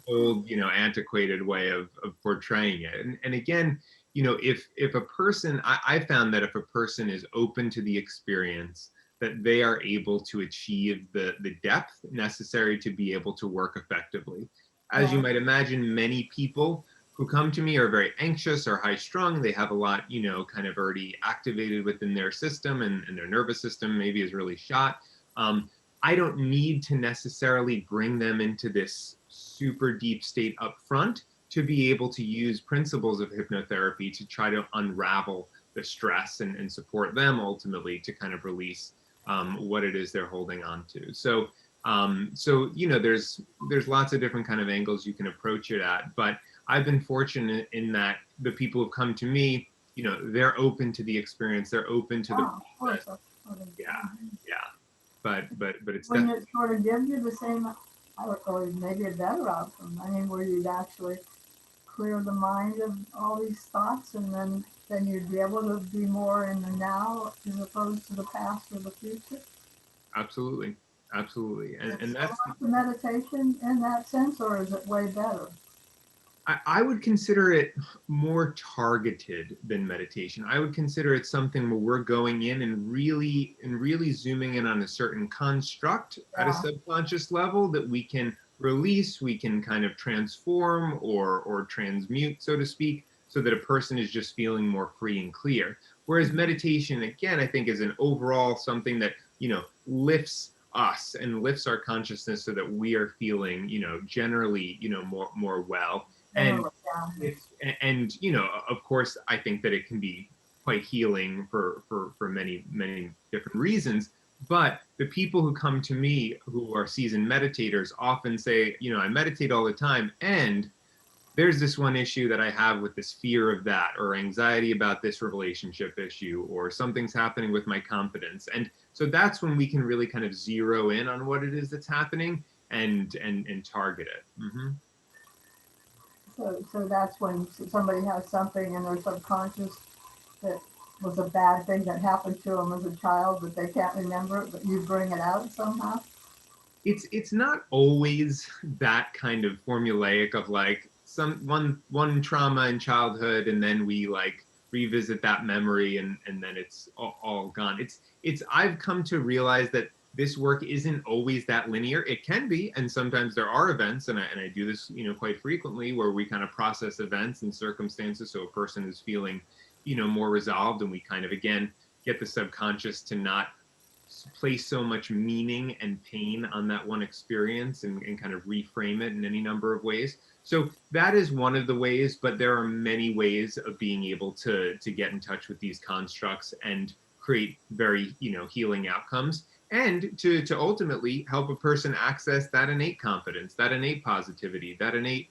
old, antiquated way of portraying it. And again, if a person, I found that if a person is open to the experience, that they are able to achieve the depth necessary to be able to work effectively. As you might imagine, many people who come to me are very anxious or high strung. They have a lot, kind of already activated within their system, and their nervous system maybe is really shot. I don't need to necessarily bring them into this super deep state up front to be able to use principles of hypnotherapy to try to unravel the stress and support them ultimately to kind of release what it is they're holding on to. So there's lots of different kind of angles you can approach it at, but I've been fortunate in that the people who've come to me, they're open to the experience, they're open to the process. Yeah. But it's when it sort of gives you the same, or maybe a better outcome. I mean, where you'd actually clear the mind of all these thoughts, and then you'd be able to be more in the now as opposed to the past or the future. Absolutely. And that's the meditation in that sense, or is it way better? I would consider it more targeted than meditation. I would consider it something where we're going in and really zooming in on a certain construct at a Yeah. subconscious level that we can release, we can kind of transform or transmute, so to speak, so that a person is just feeling more free and clear. Whereas meditation, again, I think is an overall something that, lifts us and lifts our consciousness so that we are feeling, generally, more well. And Generally, yeah. of course, I think that it can be quite healing for many different reasons. But the people who come to me who are seasoned meditators often say, I meditate all the time, and there's this one issue that I have with this fear of that, or anxiety about this relationship issue, or something's happening with my confidence. And so that's when we can really kind of zero in on what it is that's happening and target it. Mm-hmm. So that's when somebody has something in their subconscious that was a bad thing that happened to them as a child, but they can't remember it, but you bring it out somehow. It's not always that kind of formulaic of like one trauma in childhood, and then we like revisit that memory, and then it's all gone. It's I've come to realize that this work isn't always that linear. It can be, and sometimes there are events, and I do this, quite frequently, where we kind of process events and circumstances so a person is feeling, more resolved, and we kind of again get the subconscious to not place so much meaning and pain on that one experience, and kind of reframe it in any number of ways. So that is one of the ways, but there are many ways of being able to get in touch with these constructs and create very, healing outcomes, and to ultimately help a person access that innate confidence, that innate positivity, that innate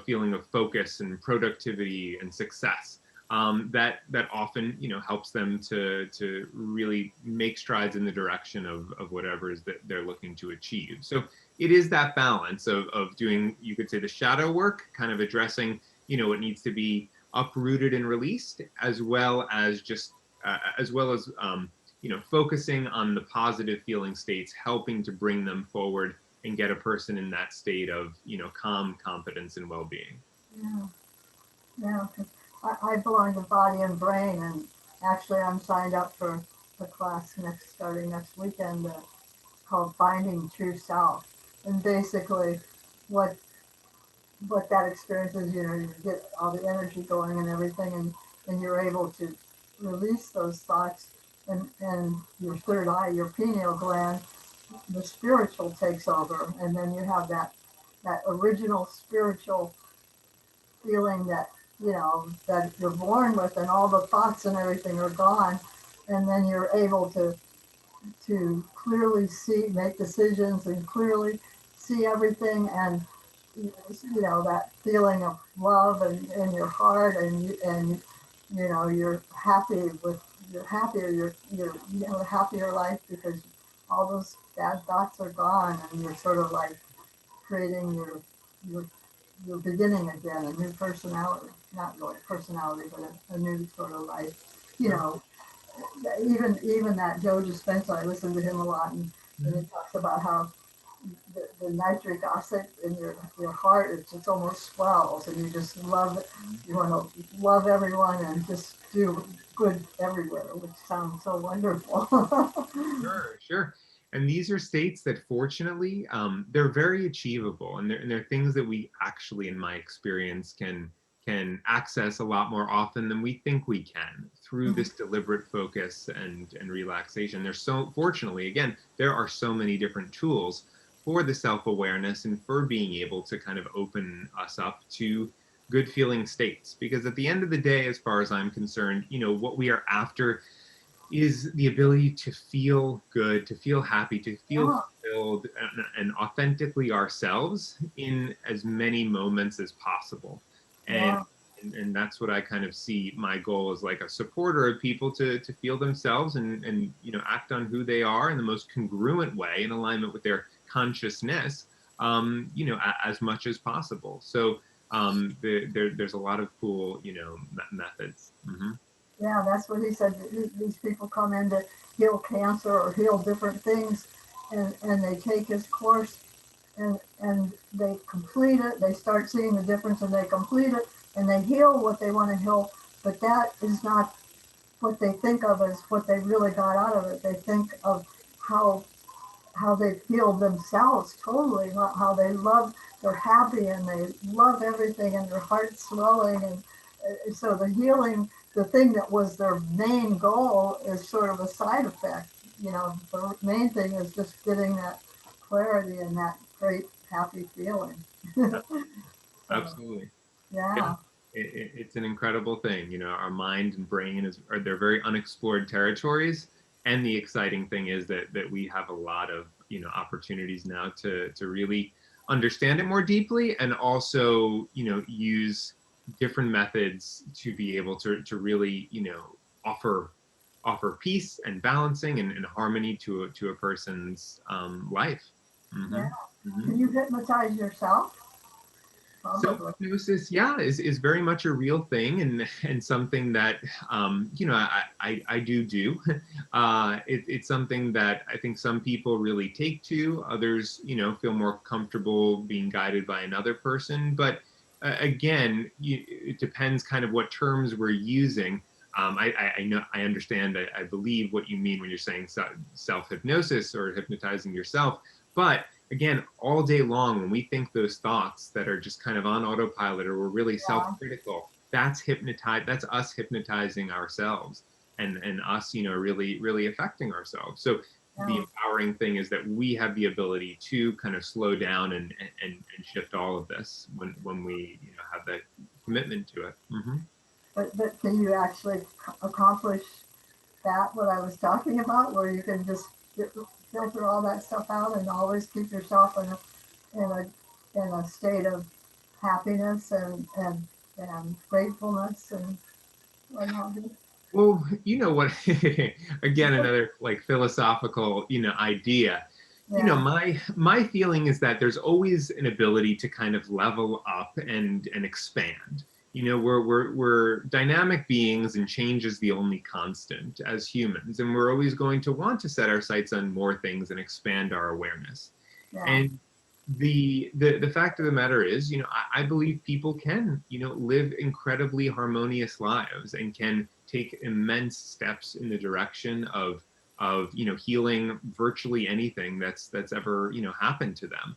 feeling of focus and productivity and success, that often, helps them to really make strides in the direction of whatever is that they're looking to achieve. So it is that balance of doing, you could say, the shadow work, kind of addressing, what needs to be uprooted and released, as well as just focusing on the positive feeling states, helping to bring them forward and get a person in that state of, calm, confidence, and well-being. Yeah, yeah. 'Cause I belong to Body and Brain, and actually I'm signed up for a class starting next weekend called Finding True Self. And basically, what what that experience is, you get all the energy going and everything, and you're able to release those thoughts, and your third eye, your pineal gland, the spiritual takes over, and then you have that original spiritual feeling that that you're born with, and all the thoughts and everything are gone, and then you're able to clearly see, make decisions, and clearly see everything, and that feeling of love in your heart, and you're happy with you're happier you have a happier life because all those bad thoughts are gone, and you're sort of like creating your you're beginning again, a new personality, not really personality, but a new sort of life. Even that Joe Dispenza, I listen to him a lot, and he talks about how the nitric acid in your heart, it just almost swells, and you just love it. You want to love everyone and just do good everywhere, which sounds so wonderful. Sure. And these are states that fortunately, they're very achievable, and they're things that we actually, in my experience, can access a lot more often than we think we can through this deliberate focus and relaxation. There's so, fortunately, again, there are so many different tools for the self-awareness and for being able to kind of open us up to good feeling states. Because at the end of the day, as far as I'm concerned, what we are after is the ability to feel good, to feel happy, to feel Yeah, fulfilled, and authentically ourselves in as many moments as possible. And yeah, and that's what I kind of see my goal as, like a supporter of people to feel themselves and act on who they are in the most congruent way, in alignment with their consciousness, as much as possible. So there's a lot of cool, methods. Mm-hmm. yeah. That's what he said. These people come in to heal cancer or heal different things, and they take his course, and they complete it. They start seeing the difference, and they complete it, and they heal what they want to heal. But that is not what they think of as what they really got out of it. They think of how they feel themselves totally, how they love, they're happy and they love everything and their heart's swelling. And so the healing, the thing that was their main goal is sort of a side effect. You know, the main thing is just getting that clarity and that great happy feeling. Absolutely. Yeah. It's an incredible thing. You know, our mind and brain they're very unexplored territories. And the exciting thing is that we have a lot of, you know, opportunities now to really understand it more deeply, and also, you know, use different methods to be able to really, you know, offer peace and balancing and harmony to a person's life. Mm-hmm. Yeah. Mm-hmm. Can you hypnotize yourself? Probably. Self-hypnosis, yeah, is very much a real thing, and something that you know, I do. It's something that I think some people really take to. Others, you know, feel more comfortable being guided by another person. But again, it depends kind of what terms we're using. I know, I understand, I believe what you mean when you're saying self-hypnosis or hypnotizing yourself, but again, all day long, when we think those thoughts that are just kind of on autopilot, or we're really self-critical, that's us hypnotizing ourselves, and us, you know, really affecting ourselves. So the empowering thing is that we have the ability to kind of slow down and shift all of this when we, you know, have that commitment to it. Mm-hmm. But can you actually accomplish that, what I was talking about, where you can just filter all that stuff out and always keep yourself in a state of happiness and gratefulness and what have you? Well, you know what, again, another like philosophical, you know, idea. You know, Yeah. my feeling is that there's always an ability to kind of level up and expand. You know, we're dynamic beings, and change is the only constant as humans, and we're always going to want to set our sights on more things and expand our awareness. Yeah. And the fact of the matter is, you know, I believe people can, you know, live incredibly harmonious lives and can take immense steps in the direction of you know, healing virtually anything that's ever, you know, happened to them,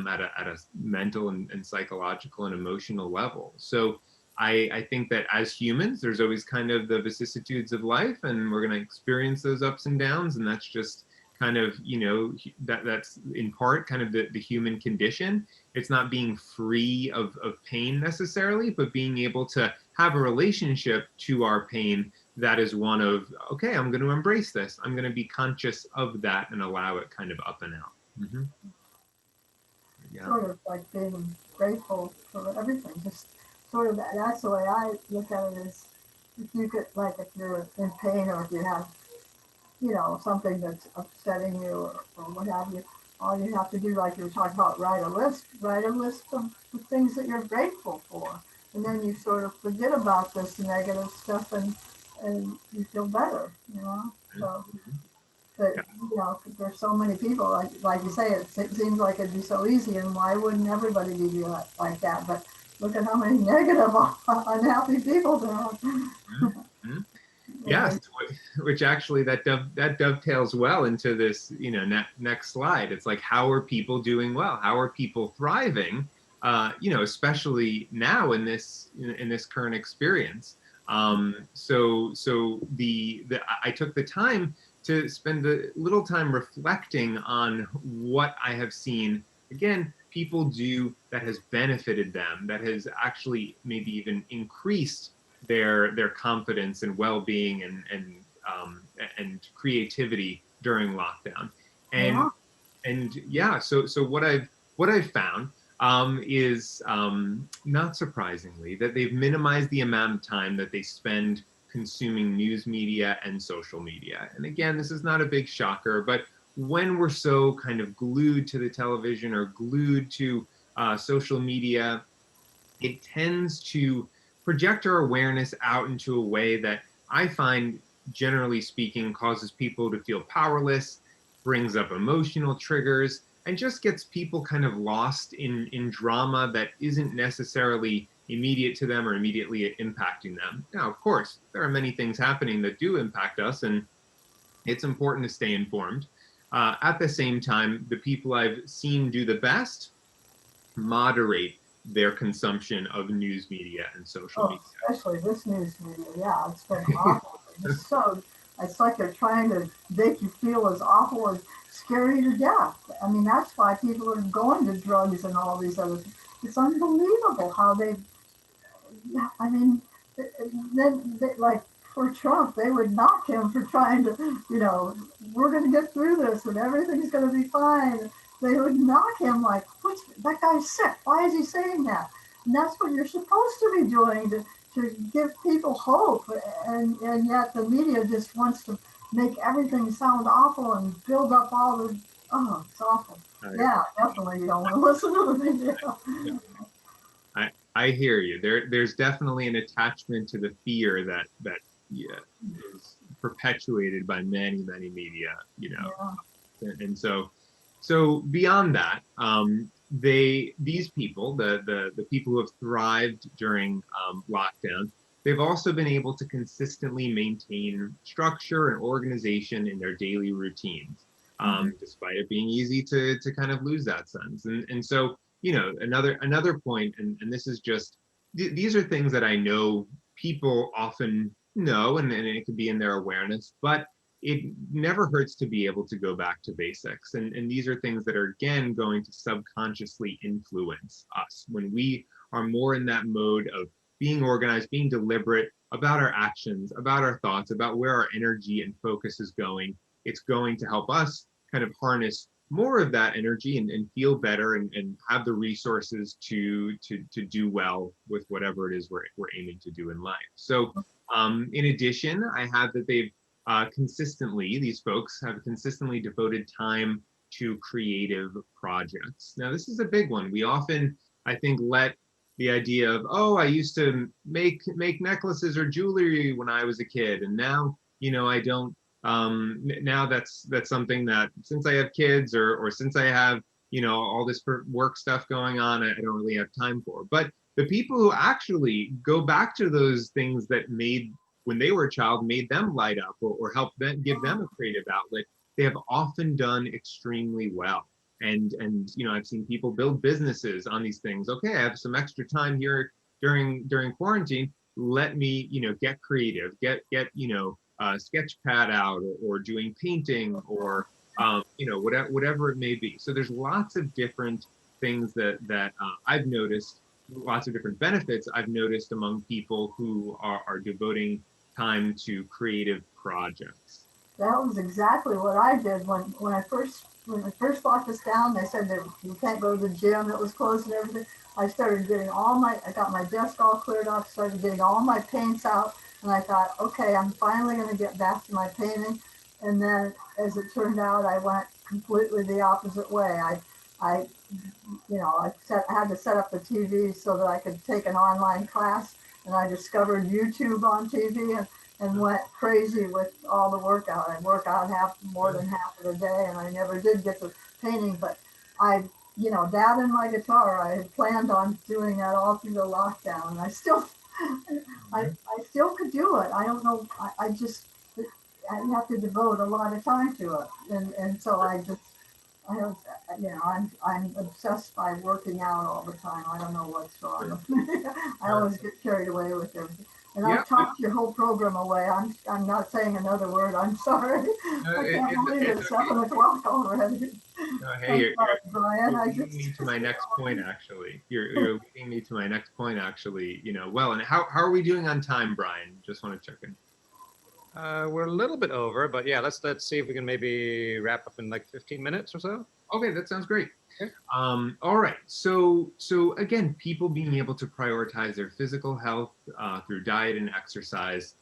at a mental and psychological and emotional level. So I think that as humans, there's always kind of the vicissitudes of life, and we're going to experience those ups and downs, and that's just kind of, you know, that's in part kind of the human condition. It's not being free of pain necessarily, but being able to have a relationship to our pain that is one of, okay, I'm going to embrace this, I'm going to be conscious of that and allow it kind of up and out. Mm-hmm. Yeah. Sort of like being grateful for everything. Just sort of that's the way I look at it, is if you could, like, if you're in pain, or if you have, you know, something that's upsetting you, or what have you, all you have to do, like you were talking about, write a list of the things that you're grateful for. And then you sort of forget about this negative stuff, and you feel better, you know? So, but, you know, there's so many people, like you say, it seems like it'd be so easy, and why wouldn't everybody be like that? But look at how many negative, unhappy people there are. Mm-hmm. Yes, which actually that dovetails well into this, you know, next slide. It's like, how are people doing well? How are people thriving? You know, especially now in this current experience. So I took the time to spend a little time reflecting on what I have seen, again, people do that has benefited them, that has actually maybe even increased their confidence and well-being and creativity during lockdown. And yeah, so what I've found is, not surprisingly, that they've minimized the amount of time that they spend consuming news media and social media. And again, this is not a big shocker, but when we're so kind of glued to the television or glued to social media, it tends to project our awareness out into a way that I find, generally speaking, causes people to feel powerless, brings up emotional triggers, and just gets people kind of lost in drama that isn't necessarily immediate to them or immediately impacting them. Now, of course, there are many things happening that do impact us, and it's important to stay informed. At the same time, the people I've seen do the best moderate their consumption of news media and social media. Especially this news media, yeah, it's been awful. It's so, it's like they're trying to make you feel as awful as scary to death. I mean, that's why people are going to drugs and all these other things. It's unbelievable how they, yeah, I mean, then like for Trump, they would knock him for trying to, we're going to get through this and everything's going to be fine. They would knock him like, what's that guy's sick? Why is he saying that? And that's what you're supposed to be doing to give people hope. And yet the media just wants to make everything sound awful and build up all the, it's awful. Yeah, definitely you don't want to listen to the media. Yeah. I hear you. There's definitely an attachment to the fear that is perpetuated by many media, Yeah. And so beyond that, these people, the people who have thrived during lockdown, they've also been able to consistently maintain structure and organization in their daily routines, despite it being easy to kind of lose that sense. And so, another point, and this is just, these are things that I know people often know, and it could be in their awareness, but it never hurts to be able to go back to basics. And these are things that are, again, going to subconsciously influence us. When we are more in that mode of being organized, being deliberate about our actions, about our thoughts, about where our energy and focus is going, it's going to help us kind of harness more of that energy and feel better and have the resources to do well with whatever it is we're aiming to do in life. So in addition, I have that these folks have consistently devoted time to creative projects. Now, this is a big one. We often, I think, let the idea of, I used to make necklaces or jewelry when I was a kid, and now, I don't. Now that's something that, since I have kids or since I have, all this work stuff going on, I don't really have time for. But the people who actually go back to those things that when they were a child, made them light up or help them, give them a creative outlet, they have often done extremely well. And I've seen people build businesses on these things. Okay, I have some extra time here during quarantine. Let me, get creative, get sketch pad out or doing painting or whatever it may be. So there's lots of different things that I've noticed, lots of different benefits I've noticed among people who are devoting time to creative projects. That was exactly what I did when they first locked us down. They said that you can't go to the gym, it was closed and everything. I started getting I got my desk all cleared off, started getting all my paints out, and I thought, okay, I'm finally going to get back to my painting. And then, as it turned out, I went completely the opposite way. I had to set up the TV so that I could take an online class, and I discovered YouTube on TV and went crazy with all the workout. I work out more than half of the day, and I never did get to painting, but that and my guitar, I had planned on doing that all through the lockdown, and I still could do it. I don't know. I have to devote a lot of time to it, and so I'm obsessed by working out all the time. I don't know what's wrong with me. I always get carried away with everything. And I've talked your whole program away. I'm not saying another word. I'm sorry. I can't believe it's 7 o'clock already. No, hey, you're leading me to my next point, actually. You're leading me to my next point, actually. Well, and how are we doing on time, Brian? Just want to check in. We're a little bit over, but yeah, let's see if we can maybe wrap up in like 15 minutes or so. Okay, that sounds great. Okay. All right. So again, people being able to prioritize their physical health through diet and exercise.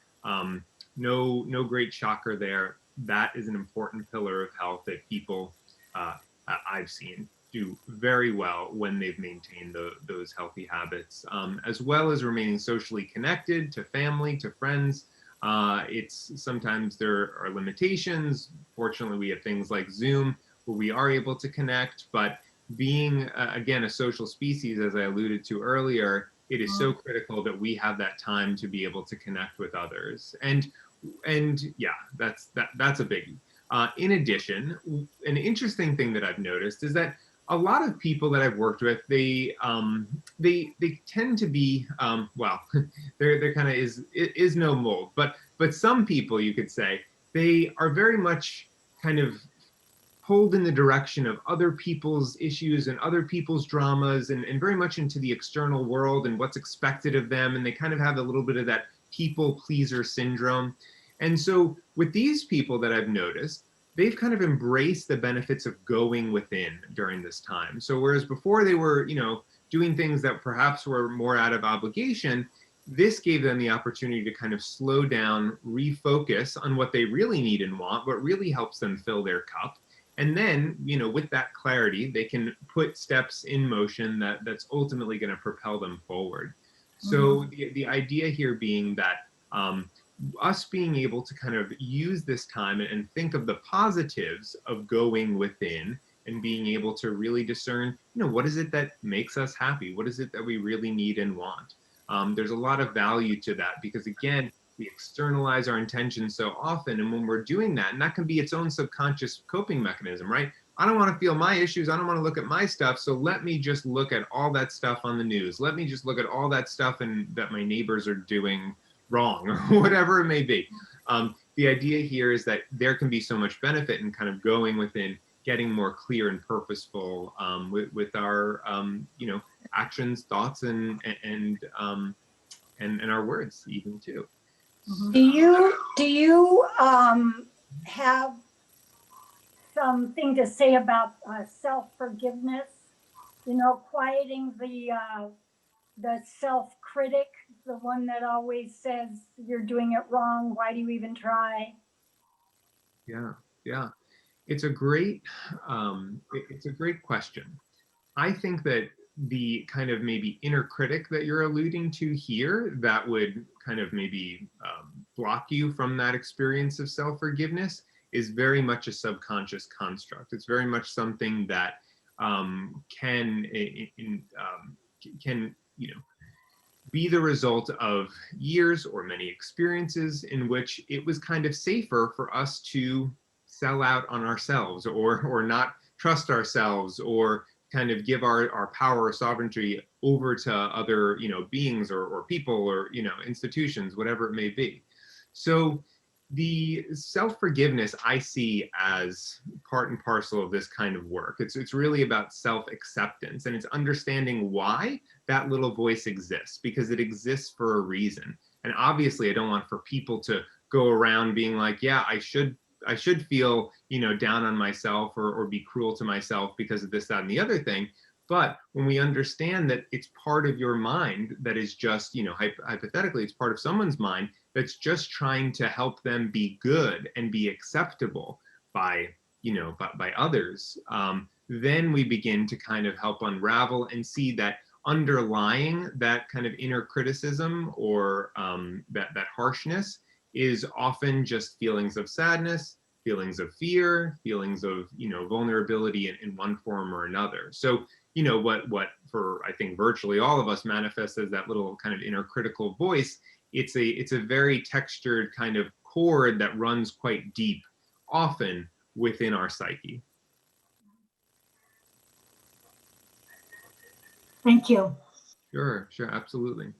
No great shocker there. That is an important pillar of health that people I've seen do very well when they've maintained those healthy habits, as well as remaining socially connected to family, to friends. It's sometimes there are limitations. Fortunately, we have things like Zoom, where we are able to connect, but being, again, a social species, as I alluded to earlier, it is so critical that we have that time to be able to connect with others. And yeah, that's a biggie. In addition, an interesting thing that I've noticed is that a lot of people that I've worked with, they tend to be, well, there kind of is no mold, but some people, you could say, they are very much kind of pulled in the direction of other people's issues and other people's dramas, and very much into the external world and what's expected of them. And they kind of have a little bit of that people pleaser syndrome. And so with these people that I've noticed, they've kind of embraced the benefits of going within during this time. So whereas before they were, doing things that perhaps were more out of obligation, this gave them the opportunity to kind of slow down, refocus on what they really need and want, what really helps them fill their cup. And then, with that clarity, they can put steps in motion that's ultimately going to propel them forward. So the idea here being that us being able to kind of use this time and think of the positives of going within and being able to really discern, what is it that makes us happy? What is it that we really need and want? There's a lot of value to that because, again, we externalize our intentions so often. And when we're doing that, and that can be its own subconscious coping mechanism, right? I don't want to feel my issues. I don't want to look at my stuff. So let me just look at all that stuff on the news. Let me just look at all that stuff that my neighbors are doing wrong, or whatever it may be. The idea here is that there can be so much benefit in kind of going within, getting more clear and purposeful with our, actions, thoughts, and our words even too. Do you have something to say about self-forgiveness? Quieting the self-critic, the one that always says you're doing it wrong. Why do you even try? Yeah. It's a great question. I think that the kind of maybe inner critic that you're alluding to here that would kind of maybe block you from that experience of self-forgiveness is very much a subconscious construct. It's very much something that can be the result of years or many experiences in which it was kind of safer for us to sell out on ourselves or not trust ourselves or kind of give our power or sovereignty over to other beings or people or institutions, whatever it may be. So the self-forgiveness I see as part and parcel of this kind of work. It's really about self-acceptance, and it's understanding why that little voice exists, because it exists for a reason. And obviously I don't want for people to go around being like, yeah, I should feel, down on myself or be cruel to myself because of this, that, and the other thing. But when we understand that it's part of your mind that is just, hypothetically, it's part of someone's mind that's just trying to help them be good and be acceptable by others, then we begin to kind of help unravel and see that underlying that kind of inner criticism or that harshness is often just feelings of sadness, feelings of fear, feelings of vulnerability in one form or another. So what for I think virtually all of us manifests as that little kind of inner critical voice. It's a very textured kind of chord that runs quite deep, often within our psyche. Thank you. Sure, absolutely.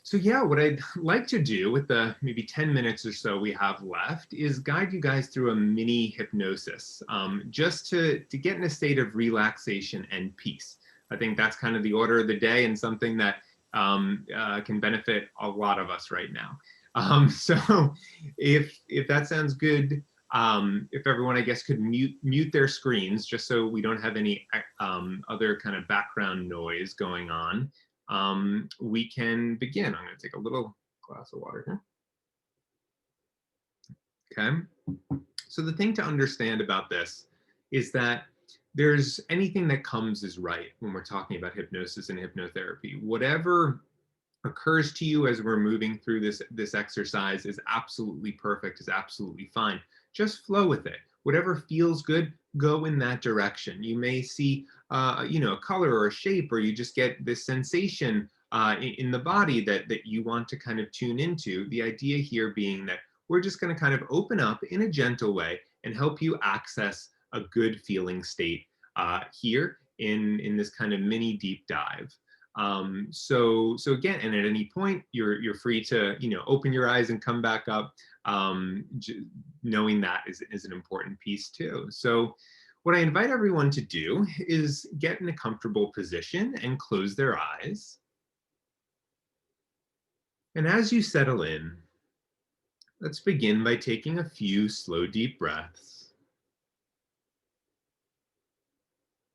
So yeah, what I'd like to do with the maybe 10 minutes or so we have left is guide you guys through a mini hypnosis, just to get in a state of relaxation and peace. I think that's kind of the order of the day and something that can benefit a lot of us right now. So if that sounds good, if everyone, I guess, could mute their screens just so we don't have any other kind of background noise going on. We can begin. I'm going to take a little glass of water here. Okay. So the thing to understand about this is that there's anything that comes is right when we're talking about hypnosis and hypnotherapy. Whatever occurs to you as we're moving through this exercise is absolutely perfect, is absolutely fine. Just flow with it. whatever feels good, go in that direction. You may see, a color or a shape, or you just get this sensation in the body that you want to kind of tune into. The idea here being that we're just going to kind of open up in a gentle way and help you access a good feeling state here in this kind of mini deep dive. So again, and at any point, you're free to open your eyes and come back up. Knowing that is an important piece too. So what I invite everyone to do is get in a comfortable position and close their eyes. And as you settle in, let's begin by taking a few slow, deep breaths,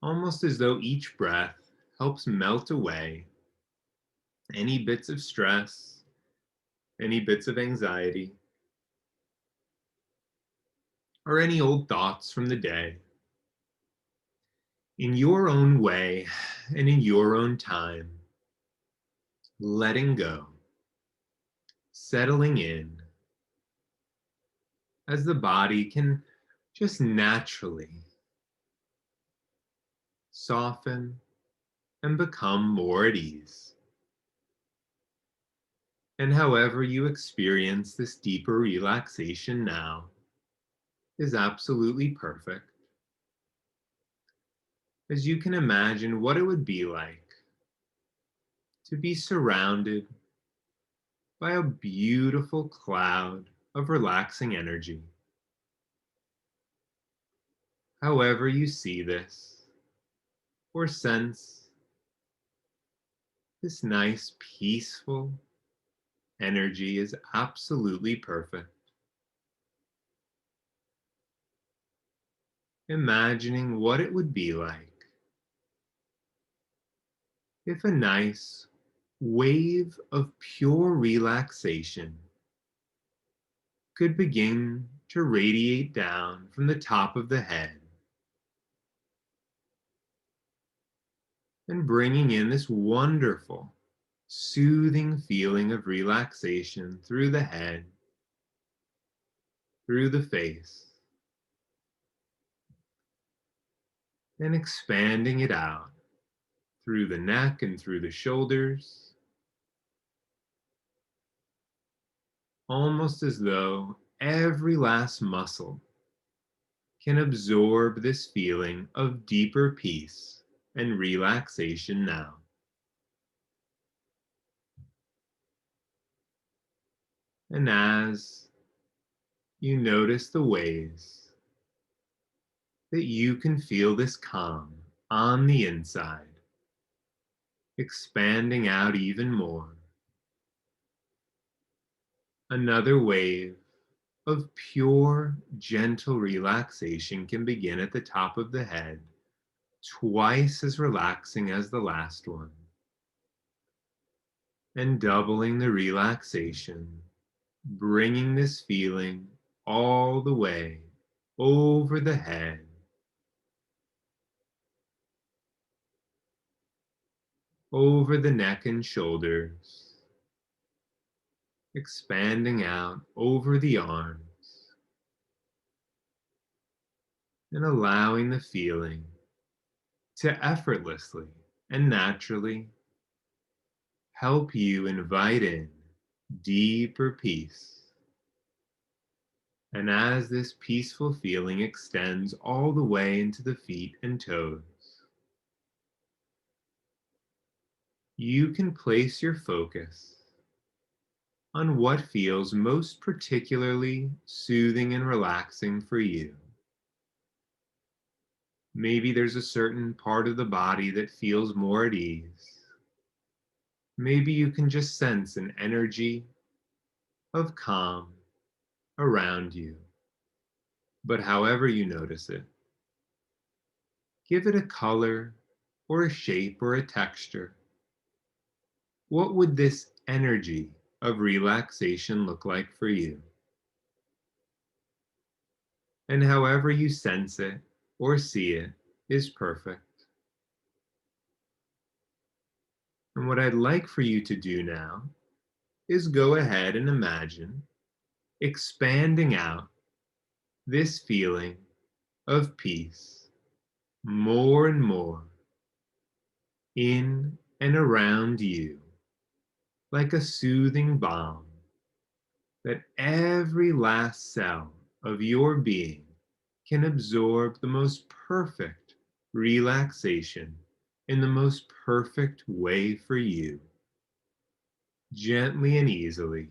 almost as though each breath helps melt away any bits of stress, any bits of anxiety, or any old thoughts from the day. In your own way and in your own time, letting go, settling in, as the body can just naturally soften and become more at ease. And however you experience this deeper relaxation now is absolutely perfect. As you can imagine what it would be like to be surrounded by a beautiful cloud of relaxing energy. However you see this or sense this nice, peaceful energy is absolutely perfect. Imagining what it would be like if a nice wave of pure relaxation could begin to radiate down from the top of the head and bringing in this wonderful, soothing feeling of relaxation through the head, through the face, and expanding it out through the neck and through the shoulders, almost as though every last muscle can absorb this feeling of deeper peace and relaxation now. And as you notice the ways that you can feel this calm on the inside, expanding out even more, another wave of pure, gentle relaxation can begin at the top of the head, twice as relaxing as the last one, and doubling the relaxation, bringing this feeling all the way over the head, over the neck and shoulders, expanding out over the arms, and allowing the feeling to effortlessly and naturally help you invite in deeper peace. And as this peaceful feeling extends all the way into the feet and toes, you can place your focus on what feels most particularly soothing and relaxing for you. Maybe there's a certain part of the body that feels more at ease. Maybe you can just sense an energy of calm around you. But however you notice it, give it a color or a shape or a texture. What would this energy of relaxation look like for you? And however you sense it or see it is perfect. And what I'd like for you to do now is go ahead and imagine expanding out this feeling of peace, more and more, in and around you, like a soothing balm that every last cell of your being can absorb the most perfect relaxation in the most perfect way for you, gently and easily,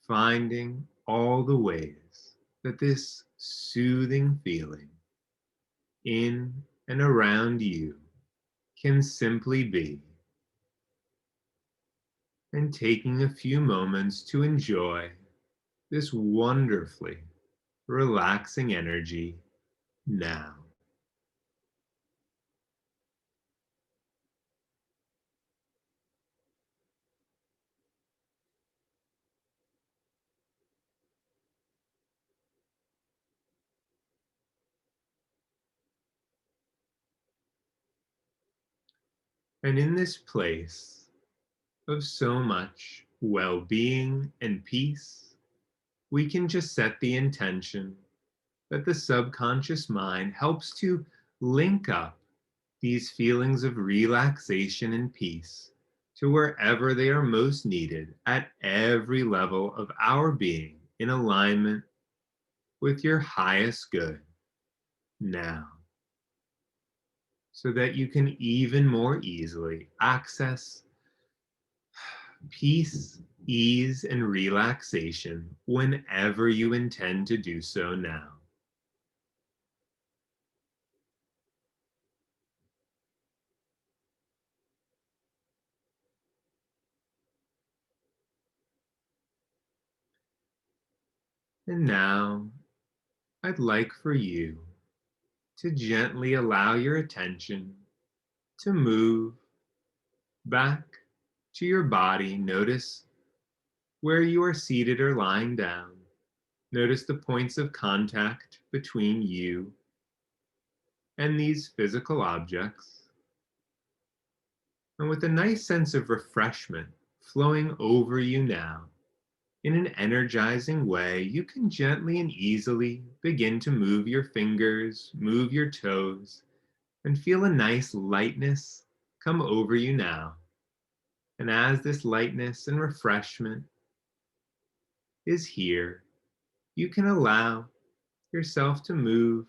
finding all the ways that this soothing feeling in and around you can simply be, and taking a few moments to enjoy this wonderfully relaxing energy now. And in this place of so much well-being and peace, we can just set the intention that the subconscious mind helps to link up these feelings of relaxation and peace to wherever they are most needed at every level of our being, in alignment with your highest good now, so that you can even more easily access peace, ease, and relaxation whenever you intend to do so now. And now I'd like for you to gently allow your attention to move back to your body. Notice where you are seated or lying down. Notice the points of contact between you and these physical objects. And with a nice sense of refreshment flowing over you now, in an energizing way, you can gently and easily begin to move your fingers, move your toes, and feel a nice lightness come over you now. And as this lightness and refreshment is here, you can allow yourself to move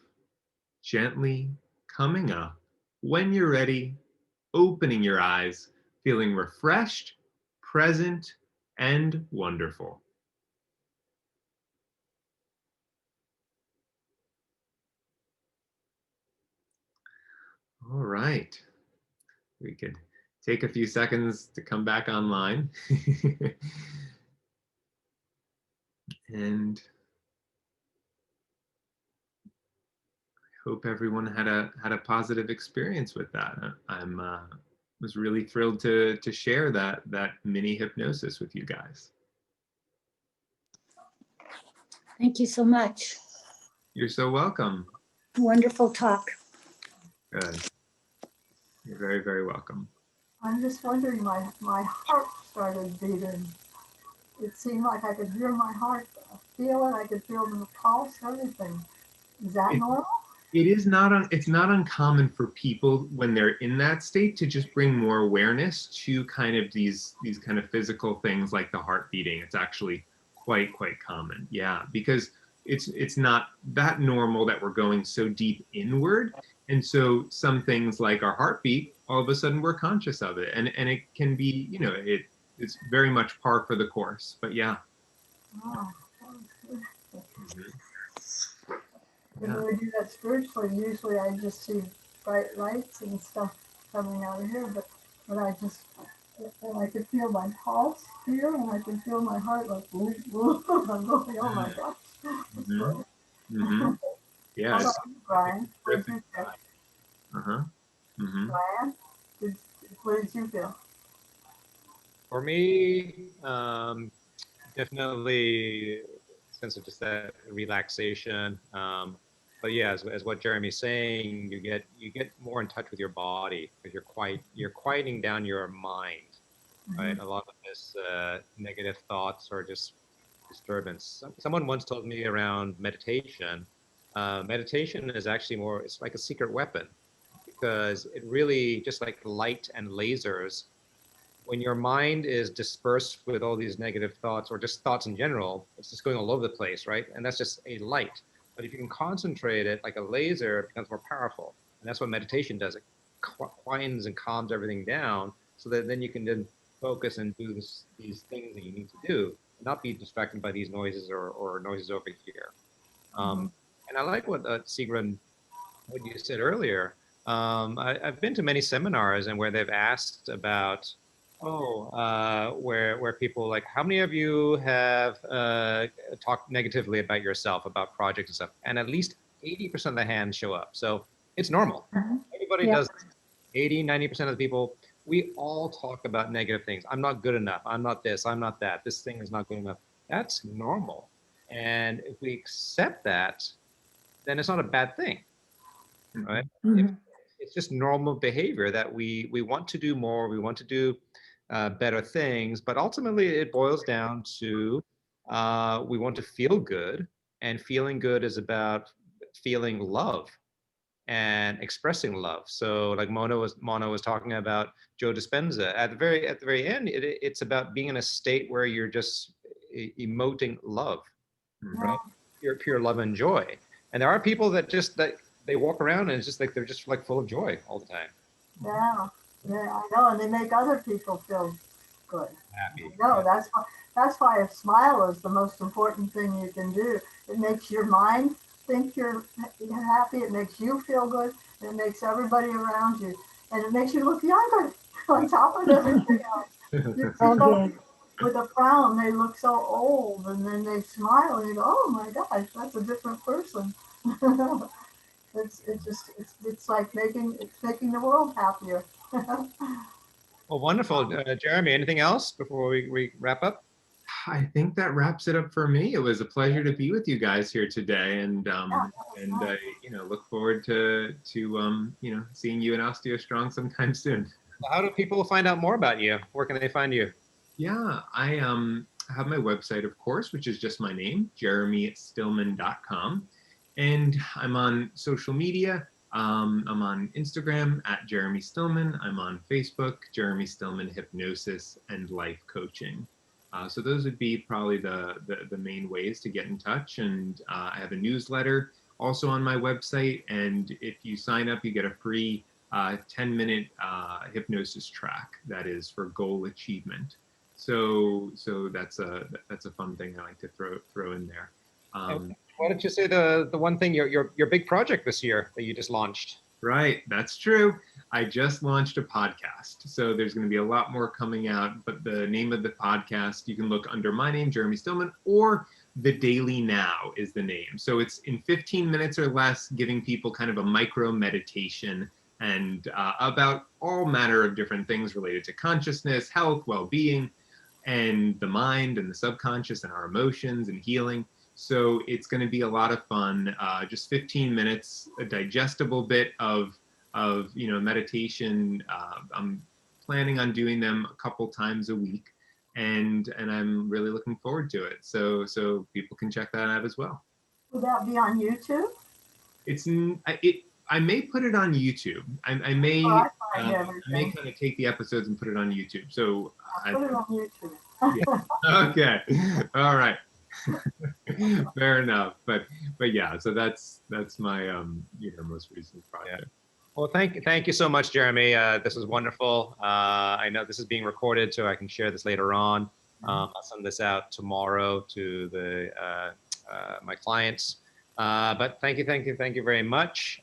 gently, coming up. When you're ready, opening your eyes, feeling refreshed, present, and wonderful. All right. We could take a few seconds to come back online. And hope everyone had a positive experience with that. I'm was really thrilled to share that mini hypnosis with you guys. Thank you so much. You're so welcome. Wonderful talk. Good. You're very, very welcome. I'm just wondering, my heart started beating. It seemed like I could hear my heart, feel it. I could feel the pulse, everything. Is that normal? It's not uncommon for people when they're in that state to just bring more awareness to kind of these kind of physical things like the heart beating. It's actually quite common. Yeah, because it's not that normal that we're going so deep inward. And so some things like our heartbeat, all of a sudden we're conscious of it. And it can be, it's very much par for the course. But yeah. Oh, that was good. Mhm. When Yeah. we do that spiritually, usually I just see bright lights and stuff coming out of here, but and I could feel my pulse here, and I could feel my heart like, woo, woo. I'm going, oh my gosh. Mhm. Mhm. How Yeah, about it's you, Brian? What did terrific. you feel? Uh-huh. Mm-hmm. Brian, did, what did you feel? For me, definitely sense of just that relaxation. But yeah, as what Jeremy's saying, you get more in touch with your body because you're quieting down your mind, Mm-hmm. right? A lot of this negative thoughts or just disturbance. Someone once told me around meditation, meditation is actually more, it's like a secret weapon, because it really, just like light and lasers, when your mind is dispersed with all these negative thoughts or just thoughts in general, it's just going all over the place, right? And that's just a light. But if you can concentrate it like a laser, it becomes more powerful. And that's what meditation does. It quietens and calms everything down so that then you can then focus and do these things that you need to do, not be distracted by these noises or noises over here. And I like what Sigrun, what you said earlier. I've been to many seminars and where they've asked about, where people like, how many of you have talked negatively about yourself, about projects and stuff? And at least 80% of the hands show up. So it's normal. Everybody does. 80, 90% of the people, we all talk about negative things. I'm not good enough. I'm not this. I'm not that. This thing is not good enough. That's normal. And if we accept that, then it's not a bad thing, right? It's just normal behavior that we want to do more. We want to do better things, but ultimately it boils down to we want to feel good, and feeling good is about feeling love and expressing love. So like Mona was talking about Joe Dispenza. At the very end, it's about being in a state where you're just emoting love, right? Pure love and joy. And there are people that just they walk around and it's just like they're just like full of joy all the time. Yeah, I know, and they make other people feel good. Happy. No, that's why a smile is the most important thing you can do. It makes your mind think you're happy. It makes you feel good. It makes everybody around you, and it makes you look younger on top of everything else. You see with a frown, they look so old, and then they smile, and you go, "Oh my gosh, that's a different person." It's like making the world happier. Well, wonderful. Jeremy, anything else before we wrap up? I think that wraps it up for me. It was a pleasure to be with you guys here today, and I look forward to seeing you in OsteoStrong sometime soon. How do people find out more about you? Where can they find you? Yeah, I have my website, of course, which is just my name, jeremystillman.com. And I'm on social media. I'm on Instagram at Jeremy Stillman. I'm on Facebook, Jeremy Stillman Hypnosis and Life Coaching. So those would be probably the main ways to get in touch. And I have a newsletter also on my website. And if you sign up, you get a free 10-minute hypnosis track that is for goal achievement. So that's a fun thing I like to throw in there. Why don't you say the one thing, your big project this year that you just launched? Right, that's true. I just launched a podcast, so there's going to be a lot more coming out. But the name of the podcast, you can look under my name, Jeremy Stillman, or The Daily Now is the name. So it's in 15 minutes or less, giving people kind of a micro meditation and about all manner of different things related to consciousness, health, well-being, and the mind and the subconscious and our emotions and healing. So it's going to be a lot of fun. Just 15 minutes, a digestible bit of meditation. I'm planning on doing them a couple times a week, and I'm really looking forward to it. So people can check that out as well. Will that be on YouTube? I may put it on YouTube. I may kind of take the episodes and put it on YouTube. So I'll put it on YouTube. Yeah. Okay. All right. Fair enough. But yeah. So that's my most recent project. Yeah. Well, thank you so much, Jeremy. This was wonderful. I know this is being recorded, so I can share this later on. I'll send this out tomorrow to my clients. But thank you very much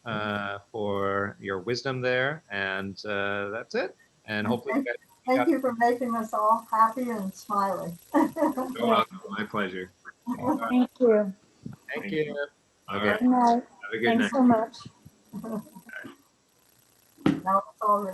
for your wisdom there. And that's it. And hopefully, thank you for making us all happy and smiling. You're welcome. My pleasure. Thank you. Thank you. All Okay. right. Good night. Have a good Thanks night. so much. Now it's all